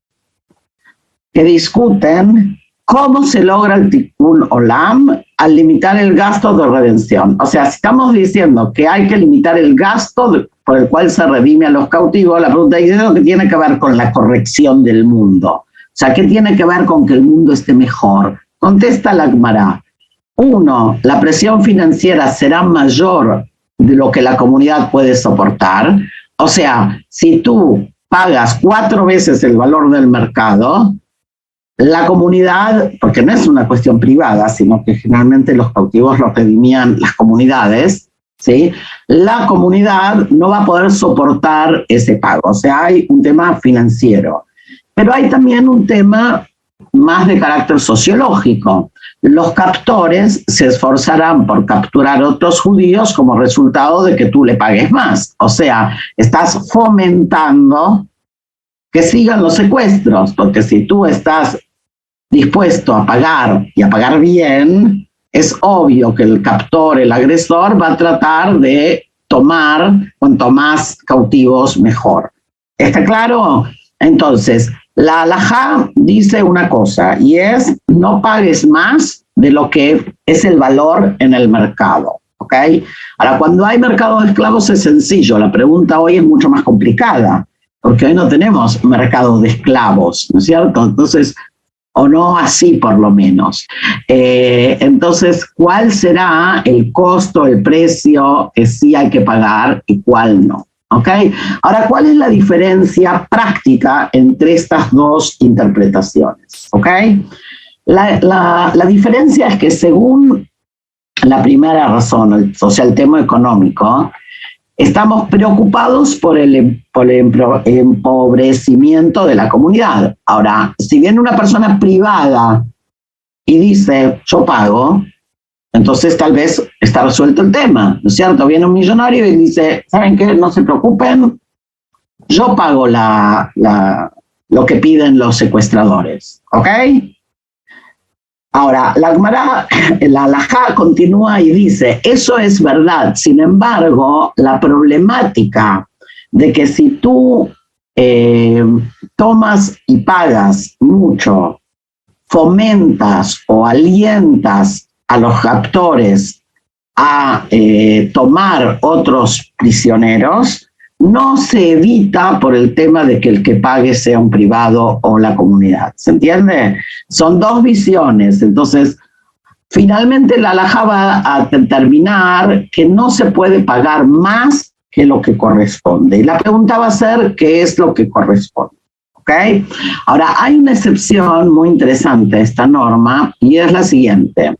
que discuten cómo se logra el tikkun olam al limitar el gasto de redención. O sea, si estamos diciendo que hay que limitar el gasto por el cual se redime a los cautivos, la pregunta es ¿qué tiene que ver con la corrección del mundo? O sea, ¿qué tiene que ver con que el mundo esté mejor? Contesta la Gemara. 1, la presión financiera será mayor de lo que la comunidad puede soportar. O sea, si tú pagas 4 veces el valor del mercado, la comunidad, porque no es una cuestión privada, sino que generalmente los cautivos los redimían las comunidades, ¿sí? La comunidad no va a poder soportar ese pago. O sea, hay un tema financiero. Pero hay también un tema más de carácter sociológico. Los captores se esforzarán por capturar otros judíos como resultado de que tú le pagues más. O sea, estás fomentando que sigan los secuestros, porque si tú estás dispuesto a pagar y a pagar bien, es obvio que el captor, el agresor, va a tratar de tomar cuanto más cautivos mejor. ¿Está claro? Entonces, la halajá dice una cosa y es no pagues más de lo que es el valor en el mercado. ¿Ok? Ahora, cuando hay mercado de esclavos es sencillo, la pregunta hoy es mucho más complicada, porque hoy no tenemos mercado de esclavos, ¿no es cierto? Entonces, o no así por lo menos. Entonces, ¿cuál será el costo, el precio que sí hay que pagar y cuál no? ¿Ok? Ahora, ¿cuál es la diferencia práctica entre estas dos interpretaciones? ¿Ok? La diferencia es que según la primera razón, o sea, el tema económico, estamos preocupados por el empobrecimiento de la comunidad. Ahora, si viene una persona privada y dice, yo pago, entonces tal vez está resuelto el tema, ¿no es cierto? Viene un millonario y dice, ¿saben qué? No se preocupen, yo pago lo que piden los secuestradores, ¿ok? Ahora, la halajá continúa y dice, eso es verdad, sin embargo, la problemática de que si tú tomas y pagas mucho, fomentas o alientas a los captores a tomar otros prisioneros, no se evita por el tema de que el que pague sea un privado o la comunidad. ¿Se entiende? Son dos visiones. Entonces, finalmente la halajá va a determinar que no se puede pagar más que lo que corresponde. Y la pregunta va a ser, ¿qué es lo que corresponde? ¿Ok? Ahora, hay una excepción muy interesante a esta norma y es la siguiente.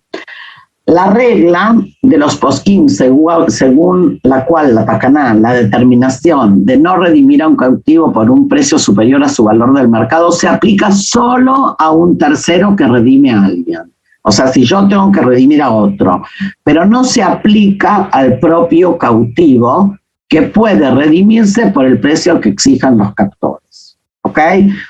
La regla de los poskim, según la cual la Takaná, la determinación de no redimir a un cautivo por un precio superior a su valor del mercado, se aplica solo a un tercero que redime a alguien. O sea, si yo tengo que redimir a otro, pero no se aplica al propio cautivo que puede redimirse por el precio que exijan los captores. ¿Ok?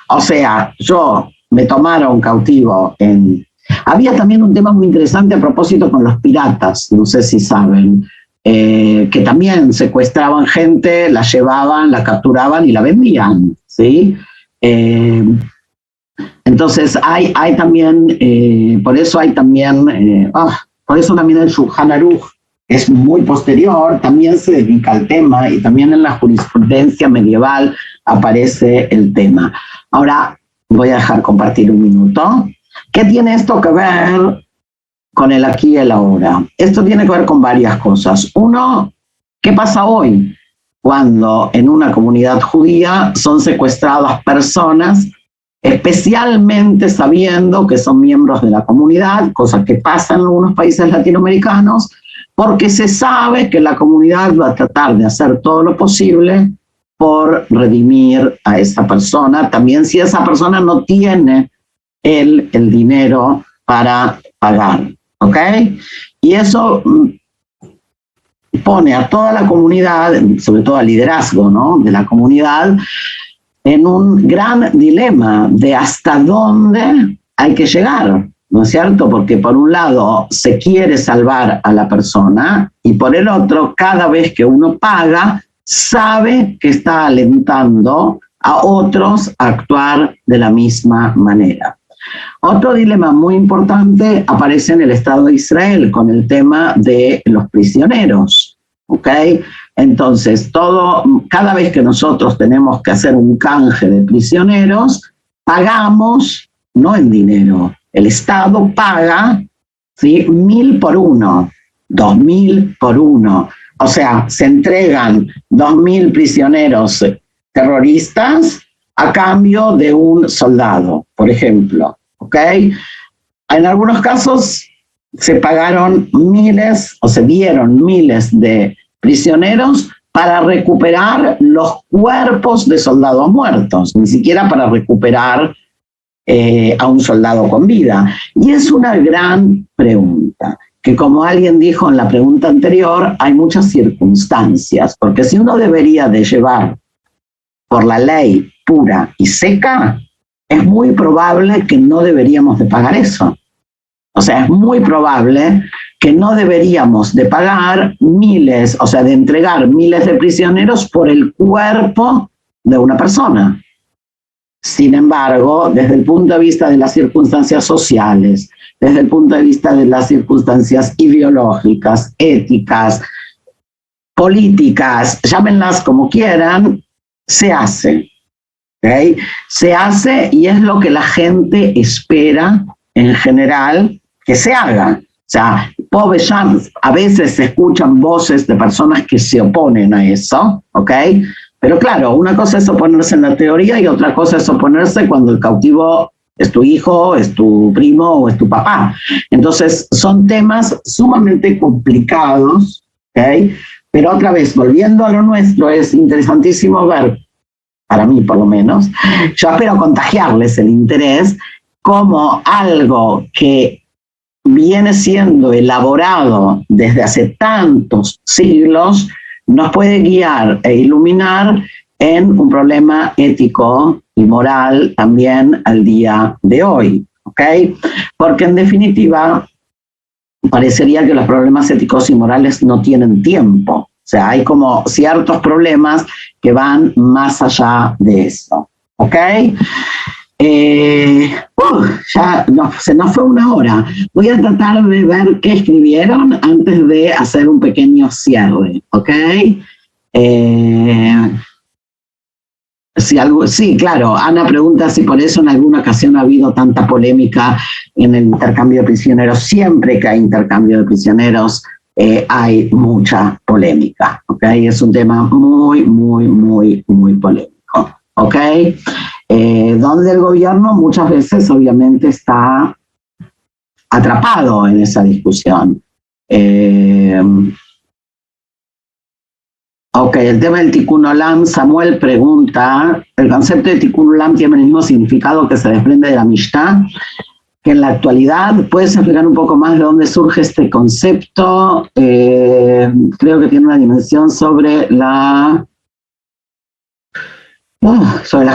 O sea, yo me tomaron cautivo en... Había también un tema muy interesante a propósito con los piratas, no sé si saben, que también secuestraban gente, la llevaban, la capturaban y la vendían, ¿sí? Entonces hay también, por eso también el Shulchan Aruch es muy posterior, también se dedica al tema y también en la jurisprudencia medieval aparece el tema. Ahora voy a dejar compartir un minuto. ¿Qué tiene esto que ver con el aquí y el ahora? Esto tiene que ver con varias cosas. Uno, ¿qué pasa hoy cuando en una comunidad judía son secuestradas personas, especialmente sabiendo que son miembros de la comunidad, cosa que pasa en algunos países latinoamericanos, porque se sabe que la comunidad va a tratar de hacer todo lo posible por redimir a esa persona, también si esa persona no tiene el dinero para pagar, ¿ok? Y eso pone a toda la comunidad, sobre todo al liderazgo, ¿no?, de la comunidad, en un gran dilema de hasta dónde hay que llegar, ¿no es cierto? Porque por un lado se quiere salvar a la persona y por el otro, cada vez que uno paga, sabe que está alentando a otros a actuar de la misma manera. Otro dilema muy importante aparece en el Estado de Israel con el tema de los prisioneros, ¿ok? Entonces, cada vez que nosotros tenemos que hacer un canje de prisioneros, pagamos, no en dinero, el Estado paga, ¿sí? 1.000 por uno, 2.000 por uno. O sea, se entregan 2.000 prisioneros terroristas a cambio de un soldado, por ejemplo, ¿ok? En algunos casos se pagaron miles o se dieron miles de prisioneros para recuperar los cuerpos de soldados muertos, ni siquiera para recuperar a un soldado con vida. Y es una gran pregunta, que como alguien dijo en la pregunta anterior, hay muchas circunstancias, porque si uno debería de llevar por la ley pura y seca, es muy probable que no deberíamos de pagar eso. O sea, es muy probable que no deberíamos de pagar miles, o sea, de entregar miles de prisioneros por el cuerpo de una persona. Sin embargo, desde el punto de vista de las circunstancias sociales, desde el punto de vista de las circunstancias ideológicas, éticas, políticas, llámenlas como quieran, se hace. ¿Okay? Se hace y es lo que la gente espera en general que se haga. O sea, a veces se escuchan voces de personas que se oponen a eso, ¿ok? Pero claro, una cosa es oponerse en la teoría y otra cosa es oponerse cuando el cautivo es tu hijo, es tu primo o es tu papá. Entonces, son temas sumamente complicados, ¿ok? Pero otra vez, volviendo a lo nuestro, es interesantísimo ver, para mí por lo menos, yo espero contagiarles el interés como algo que viene siendo elaborado desde hace tantos siglos, nos puede guiar e iluminar en un problema ético y moral también al día de hoy, ¿ok? Porque en definitiva parecería que los problemas éticos y morales no tienen tiempo. O sea, hay como ciertos problemas que van más allá de eso, ¿ok? Ya se nos fue una hora. Voy a tratar de ver qué escribieron antes de hacer un pequeño cierre, ¿ok? Sí, claro. Ana pregunta si por eso en alguna ocasión ha habido tanta polémica en el intercambio de prisioneros. Siempre que hay intercambio de prisioneros hay mucha polémica, ¿ok? Es un tema muy, muy, muy, muy polémico, ¿ok? Donde el gobierno muchas veces obviamente está atrapado en esa discusión. Ok, el tema del Tikkun Olam, Samuel pregunta, ¿el concepto de Tikkun Olam tiene el mismo significado que se desprende de la Mishnah? Que en la actualidad, ¿puedes explicar un poco más de dónde surge este concepto? Creo que tiene una dimensión sobre la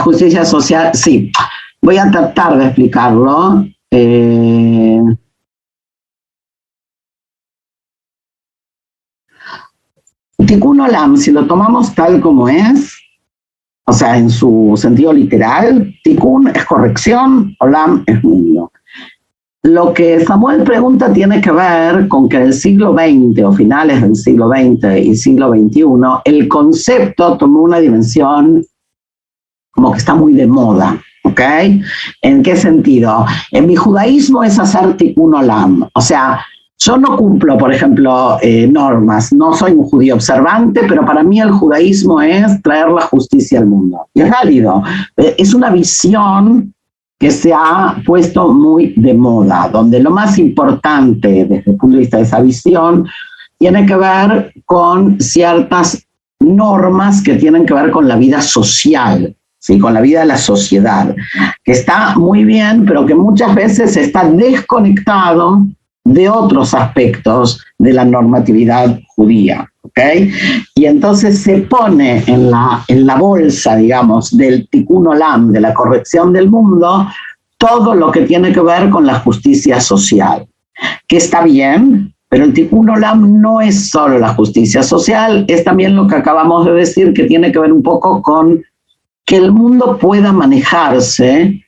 justicia social. Sí, voy a tratar de explicarlo. Tikkun Olam, si lo tomamos tal como es, o sea, en su sentido literal, Tikkun es corrección, Olam es mundo. Lo que Samuel pregunta tiene que ver con que en el siglo XX o finales del siglo XX y siglo XXI, el concepto tomó una dimensión como que está muy de moda, ¿ok? ¿En qué sentido? En mi judaísmo es hacer Tikkun Olam, o sea, yo no cumplo, por ejemplo, normas, no soy un judío observante, pero para mí el judaísmo es traer la justicia al mundo. Y es válido, es una visión que se ha puesto muy de moda, donde lo más importante desde el punto de vista de esa visión tiene que ver con ciertas normas que tienen que ver con la vida social, ¿sí? Con la vida de la sociedad, que está muy bien, pero que muchas veces está desconectado de otros aspectos de la normatividad judía, ¿ok? Y entonces se pone en la bolsa, digamos, del Tikkun Olam, de la corrección del mundo, todo lo que tiene que ver con la justicia social, que está bien, pero el Tikkun Olam no es solo la justicia social, es también lo que acabamos de decir, que tiene que ver un poco con que el mundo pueda manejarse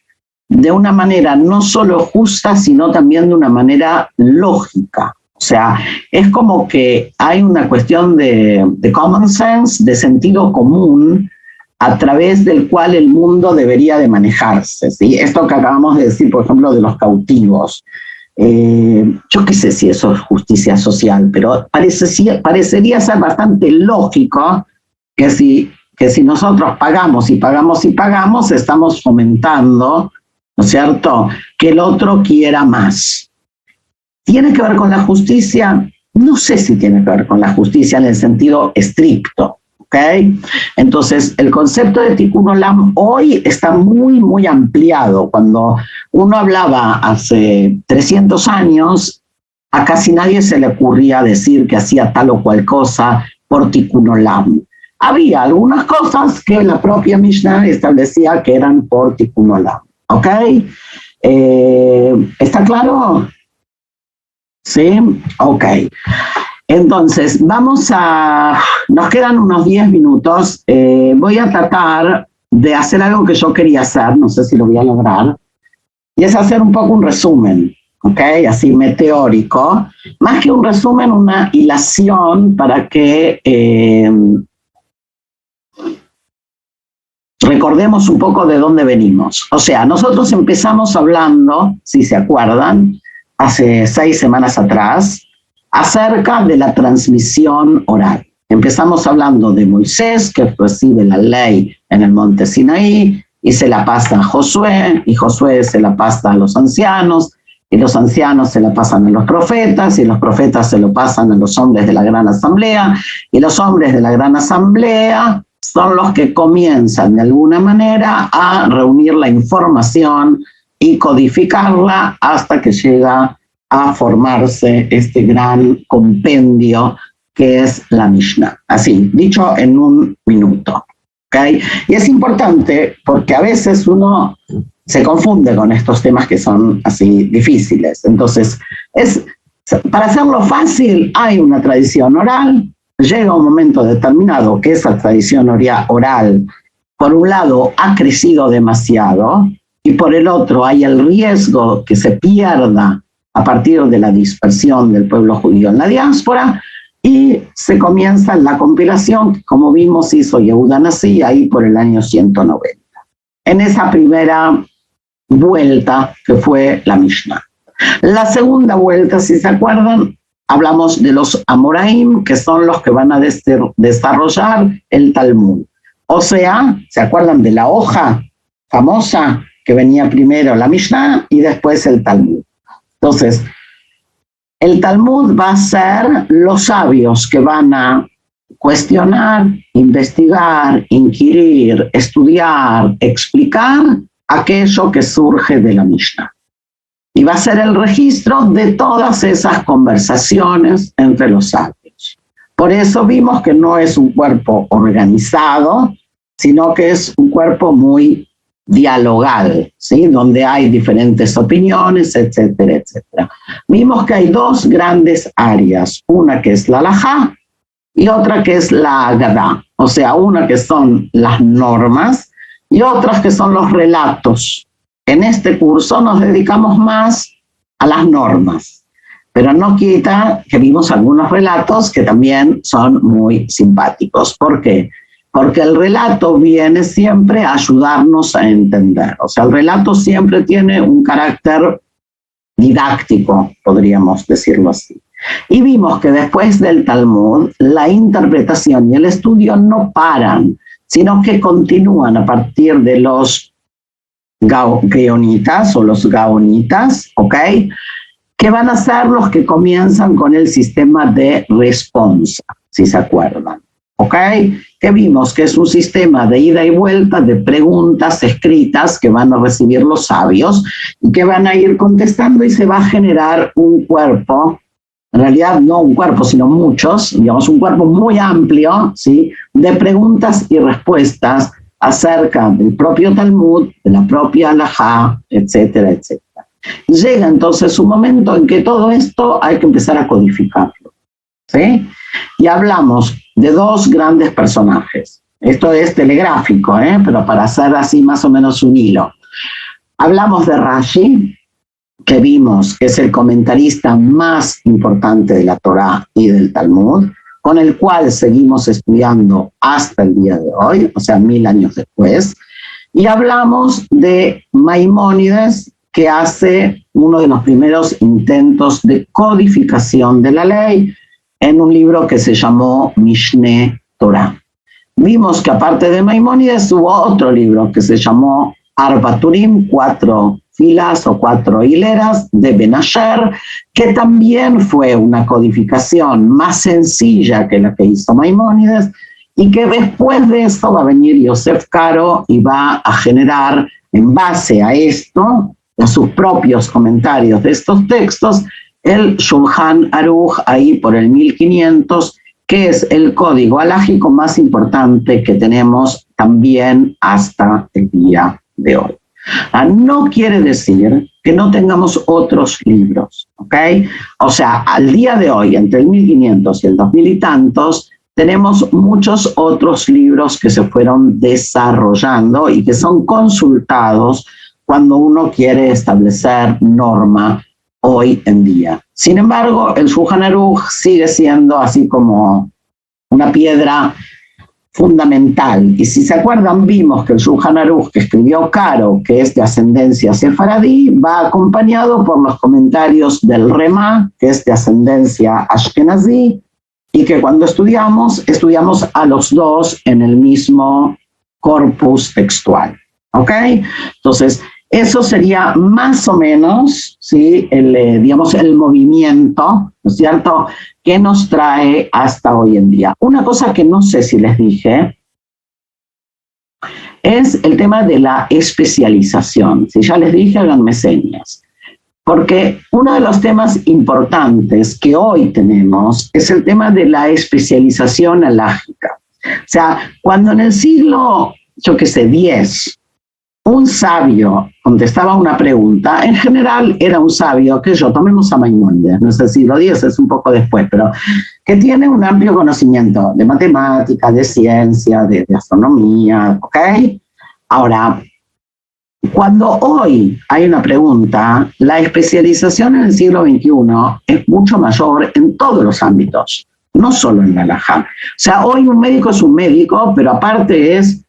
de una manera no solo justa, sino también de una manera lógica. O sea, es como que hay una cuestión de common sense, de sentido común, a través del cual el mundo debería de manejarse, ¿sí? Esto que acabamos de decir, por ejemplo, de los cautivos. Yo qué sé si eso es justicia social, pero parecería ser bastante lógico que si nosotros pagamos y pagamos y pagamos, estamos fomentando, ¿no es cierto?, que el otro quiera más. ¿Tiene que ver con la justicia? No sé si tiene que ver con la justicia en el sentido estricto, ¿ok? Entonces, el concepto de Tikkun Olam hoy está muy, muy ampliado. Cuando uno hablaba hace 300 años, a casi nadie se le ocurría decir que hacía tal o cual cosa por Tikkun Olam. Había algunas cosas que la propia Mishnah establecía que eran por Tikkun Olam, ¿ok? ¿Está claro? ¿Sí? Ok. Entonces, nos quedan unos 10 minutos. Voy a tratar de hacer algo que yo quería hacer, no sé si lo voy a lograr, y es hacer un poco un resumen, ¿ok? Así meteórico. Más que un resumen, una hilación para que recordemos un poco de dónde venimos. O sea, nosotros empezamos hablando, si se acuerdan, hace 6 semanas atrás, acerca de la transmisión oral. Empezamos hablando de Moisés, que recibe la ley en el monte Sinaí, y se la pasa a Josué, y Josué se la pasa a los ancianos, y los ancianos se la pasan a los profetas, y los profetas se lo pasan a los hombres de la gran asamblea, y los hombres de la gran asamblea son los que comienzan de alguna manera a reunir la información y codificarla hasta que llega a formarse este gran compendio que es la Mishnah. Así, dicho en un minuto. ¿Okay? Y es importante porque a veces uno se confunde con estos temas que son así difíciles. Entonces, para hacerlo fácil, hay una tradición oral. Llega un momento determinado que esa tradición oral, por un lado, ha crecido demasiado, y por el otro hay el riesgo que se pierda a partir de la dispersión del pueblo judío en la diáspora, y se comienza la compilación, que como vimos hizo Yehuda Nasi ahí por el año 190. En esa primera vuelta que fue la Mishnah. La segunda vuelta, si se acuerdan, hablamos de los Amoraim, que son los que van a desarrollar el Talmud. O sea, ¿se acuerdan de la hoja famosa que venía primero la Mishnah y después el Talmud? Entonces, el Talmud va a ser los sabios que van a cuestionar, investigar, inquirir, estudiar, explicar aquello que surge de la Mishnah. Y va a ser el registro de todas esas conversaciones entre los sabios. Por eso vimos que no es un cuerpo organizado, sino que es un cuerpo muy dialogal, ¿sí? Donde hay diferentes opiniones, etcétera, etcétera. Vimos que hay 2 grandes áreas, una que es la halajá y otra que es la agadá, o sea, una que son las normas y otras que son los relatos. En este curso nos dedicamos más a las normas, pero no quita que vimos algunos relatos que también son muy simpáticos. ¿Por qué? Porque el relato viene siempre a ayudarnos a entender. O sea, el relato siempre tiene un carácter didáctico, podríamos decirlo así. Y vimos que después del Talmud, la interpretación y el estudio no paran, sino que continúan a partir de los geonitas o los gaonitas, ¿ok? Que van a ser los que comienzan con el sistema de responsa, si se acuerdan. ¿Ok? Que vimos que es un sistema de ida y vuelta de preguntas escritas que van a recibir los sabios y que van a ir contestando y se va a generar un cuerpo, en realidad no un cuerpo, sino muchos, digamos un cuerpo muy amplio, ¿sí? De preguntas y respuestas acerca del propio Talmud, de la propia halajá, etcétera, etcétera. Llega entonces un momento en que todo esto hay que empezar a codificarlo, ¿sí? Y hablamos de 2 grandes personajes. Esto es telegráfico, pero para hacer así más o menos un hilo. Hablamos de Rashi, que vimos que es el comentarista más importante de la Torá y del Talmud, con el cual seguimos estudiando hasta el día de hoy, o sea, 1000 años después. Y hablamos de Maimónides, que hace uno de los primeros intentos de codificación de la ley en un libro que se llamó Mishneh Torah. Vimos que aparte de Maimónides hubo otro libro que se llamó Arba Turim, 4 filas o 4 hileras de Ben Asher, que también fue una codificación más sencilla que la que hizo Maimónides, y que después de eso va a venir Yosef Karo y va a generar, en base a esto, a sus propios comentarios de estos textos, el Shulchan Aruch, ahí por el 1500, que es el código halágico más importante que tenemos también hasta el día de hoy. No quiere decir que no tengamos otros libros, ¿ok? O sea, al día de hoy, entre el 1500 y el 2000 y tantos, tenemos muchos otros libros que se fueron desarrollando y que son consultados cuando uno quiere establecer norma hoy en día. Sin embargo, el Shulchan Aruch sigue siendo así como una piedra fundamental. Y si se acuerdan, vimos que el Shulchan Aruch que escribió Karo, que es de ascendencia sefaradí, va acompañado por los comentarios del Remá, que es de ascendencia ashkenazí, y que cuando estudiamos a los dos en el mismo corpus textual. ¿Ok? Entonces, eso sería más o menos, ¿sí? Digamos, el movimiento, ¿no es cierto?, que nos trae hasta hoy en día. Una cosa que no sé si les dije es el tema de la especialización. Si ya les dije, háganme señas. Porque uno de los temas importantes que hoy tenemos es el tema de la especialización halágica. O sea, cuando en el siglo, yo qué sé, 10, un sabio contestaba una pregunta, en general era un sabio, que tomemos a Maimónides, no es el siglo X, es un poco después, pero que tiene un amplio conocimiento de matemática, de ciencia, de astronomía, ¿ok? Ahora, cuando hoy hay una pregunta, la especialización en el siglo XXI es mucho mayor en todos los ámbitos, no solo en la halajá. O sea, hoy un médico es un médico, pero aparte es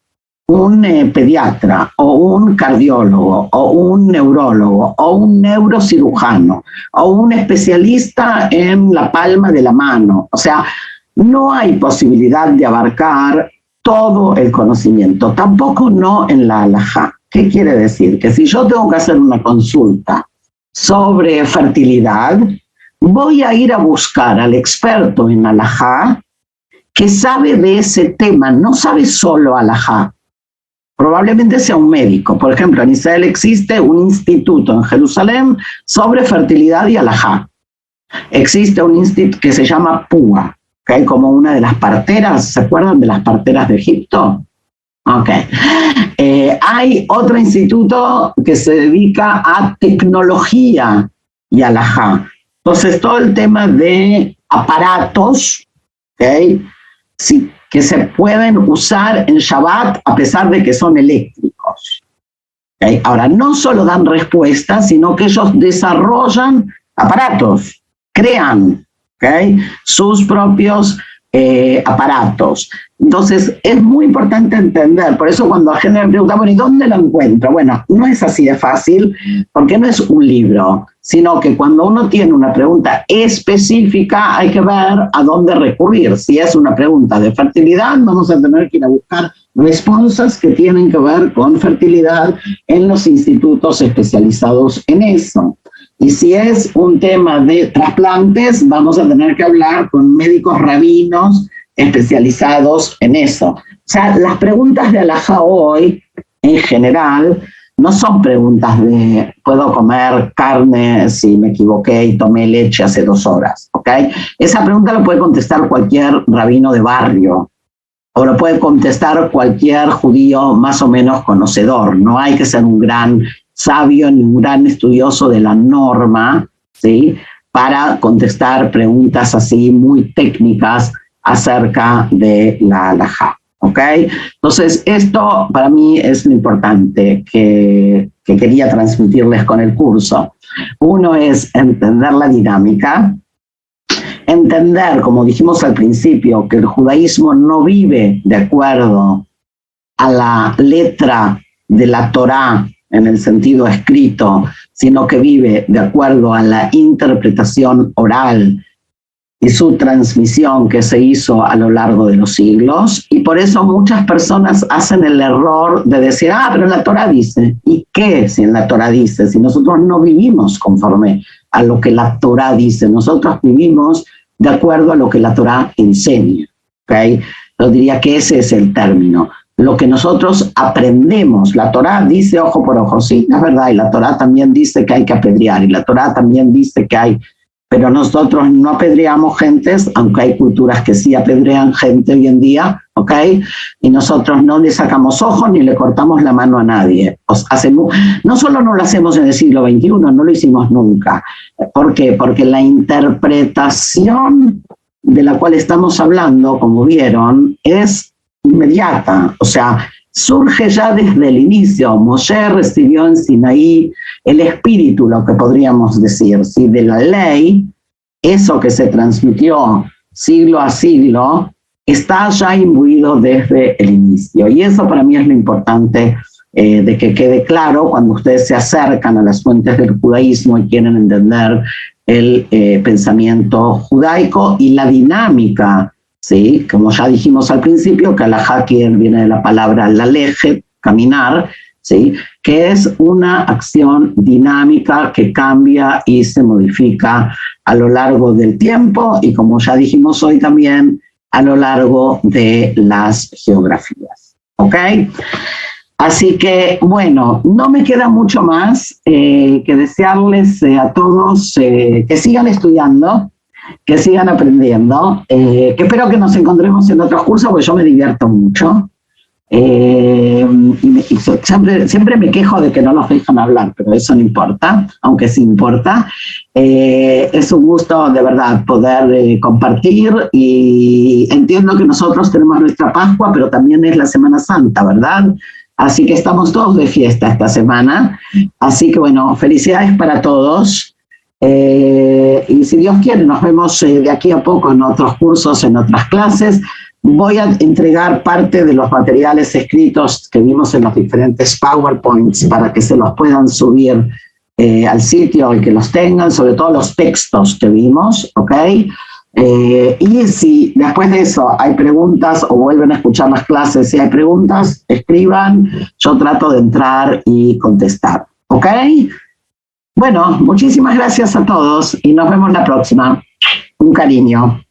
un pediatra, o un cardiólogo, o un neurólogo, o un neurocirujano, o un especialista en la palma de la mano. O sea, no hay posibilidad de abarcar todo el conocimiento, tampoco no en la halajá. ¿Qué quiere decir? Que si yo tengo que hacer una consulta sobre fertilidad, voy a ir a buscar al experto en halajá que sabe de ese tema, no sabe solo halajá. Probablemente sea un médico. Por ejemplo, en Israel existe un instituto en Jerusalén sobre fertilidad y halajá. Existe un instituto que se llama PUA, que hay como una de las parteras, ¿se acuerdan de las parteras de Egipto? Ok. Hay otro instituto que se dedica a tecnología y halajá. Entonces, todo el tema de aparatos, ¿okay?, sí, que se pueden usar en Shabbat a pesar de que son eléctricos. ¿Okay? Ahora, no solo dan respuestas, sino que ellos desarrollan aparatos, crean, ¿okay?, sus propios aparatos. Entonces, es muy importante entender, por eso cuando la gente me pregunta, bueno, ¿y dónde lo encuentro? Bueno, no es así de fácil, porque no es un libro, sino que cuando uno tiene una pregunta específica, hay que ver a dónde recurrir. Si es una pregunta de fertilidad, vamos a tener que ir a buscar respuestas que tienen que ver con fertilidad en los institutos especializados en eso. Y si es un tema de trasplantes, vamos a tener que hablar con médicos rabinos especializados en eso. O sea, las preguntas de halajá hoy, en general, no son preguntas de ¿puedo comer carne si me equivoqué y tomé leche hace 2 horas? ¿Ok? Esa pregunta la puede contestar cualquier rabino de barrio, o lo puede contestar cualquier judío más o menos conocedor. No hay que ser un gran sabio ni un gran estudioso de la norma, ¿sí?, para contestar preguntas así muy técnicas acerca de la halajá. ¿ok? Entonces, esto para mí es lo importante que quería transmitirles con el curso. Uno es entender la dinámica, entender, como dijimos al principio, que el judaísmo no vive de acuerdo a la letra de la Torá en el sentido escrito, sino que vive de acuerdo a la interpretación oral y su transmisión que se hizo a lo largo de los siglos. Y por eso muchas personas hacen el error de decir, pero la Torá dice. ¿Y qué si en la Torá dice? Si nosotros no vivimos conforme a lo que la Torá dice, nosotros vivimos de acuerdo a lo que la Torá enseña. ¿Okay? Yo diría que ese es el término. Lo que nosotros aprendemos, la Torá dice ojo por ojo, sí, es verdad, y la Torá también dice que hay que apedrear, y la Torá también dice que hay, pero nosotros no apedreamos gentes, aunque hay culturas que sí apedrean gente hoy en día, ¿ok? Y nosotros no le sacamos ojos ni le cortamos la mano a nadie. No solo no lo hacemos en el siglo XXI, no lo hicimos nunca. ¿Por qué? Porque la interpretación de la cual estamos hablando, como vieron, es inmediata, o sea, surge ya desde el inicio. Moshe recibió en Sinaí el espíritu, lo que podríamos decir, ¿sí? De la ley, eso que se transmitió siglo a siglo, está ya imbuido desde el inicio. Y eso para mí es lo importante de que quede claro cuando ustedes se acercan a las fuentes del judaísmo y quieren entender el pensamiento judaico y la dinámica. ¿Sí? Como ya dijimos al principio, que alajá viene de la palabra lalejet, caminar, ¿sí? Que es una acción dinámica que cambia y se modifica a lo largo del tiempo y, como ya dijimos hoy también, a lo largo de las geografías. ¿Ok? Así que, bueno, no me queda mucho más que desearles a todos que sigan estudiando, que sigan aprendiendo, que espero que nos encontremos en otros cursos, porque yo me divierto mucho. Siempre me quejo de que no los dejan hablar, pero eso no importa, aunque sí importa. Es un gusto de verdad poder compartir, y entiendo que nosotros tenemos nuestra Pascua, pero también es la Semana Santa, ¿verdad? Así que estamos todos de fiesta esta semana. Así que bueno, felicidades para todos. Y si Dios quiere, nos vemos de aquí a poco en otros cursos, en otras clases. Voy a entregar parte de los materiales escritos que vimos en los diferentes PowerPoints para que se los puedan subir al sitio y que los tengan, sobre todo los textos que vimos, ¿ok? Y si después de eso hay preguntas o vuelven a escuchar las clases, si hay preguntas, escriban, yo trato de entrar y contestar, ¿ok? Bueno, muchísimas gracias a todos y nos vemos la próxima. Un cariño.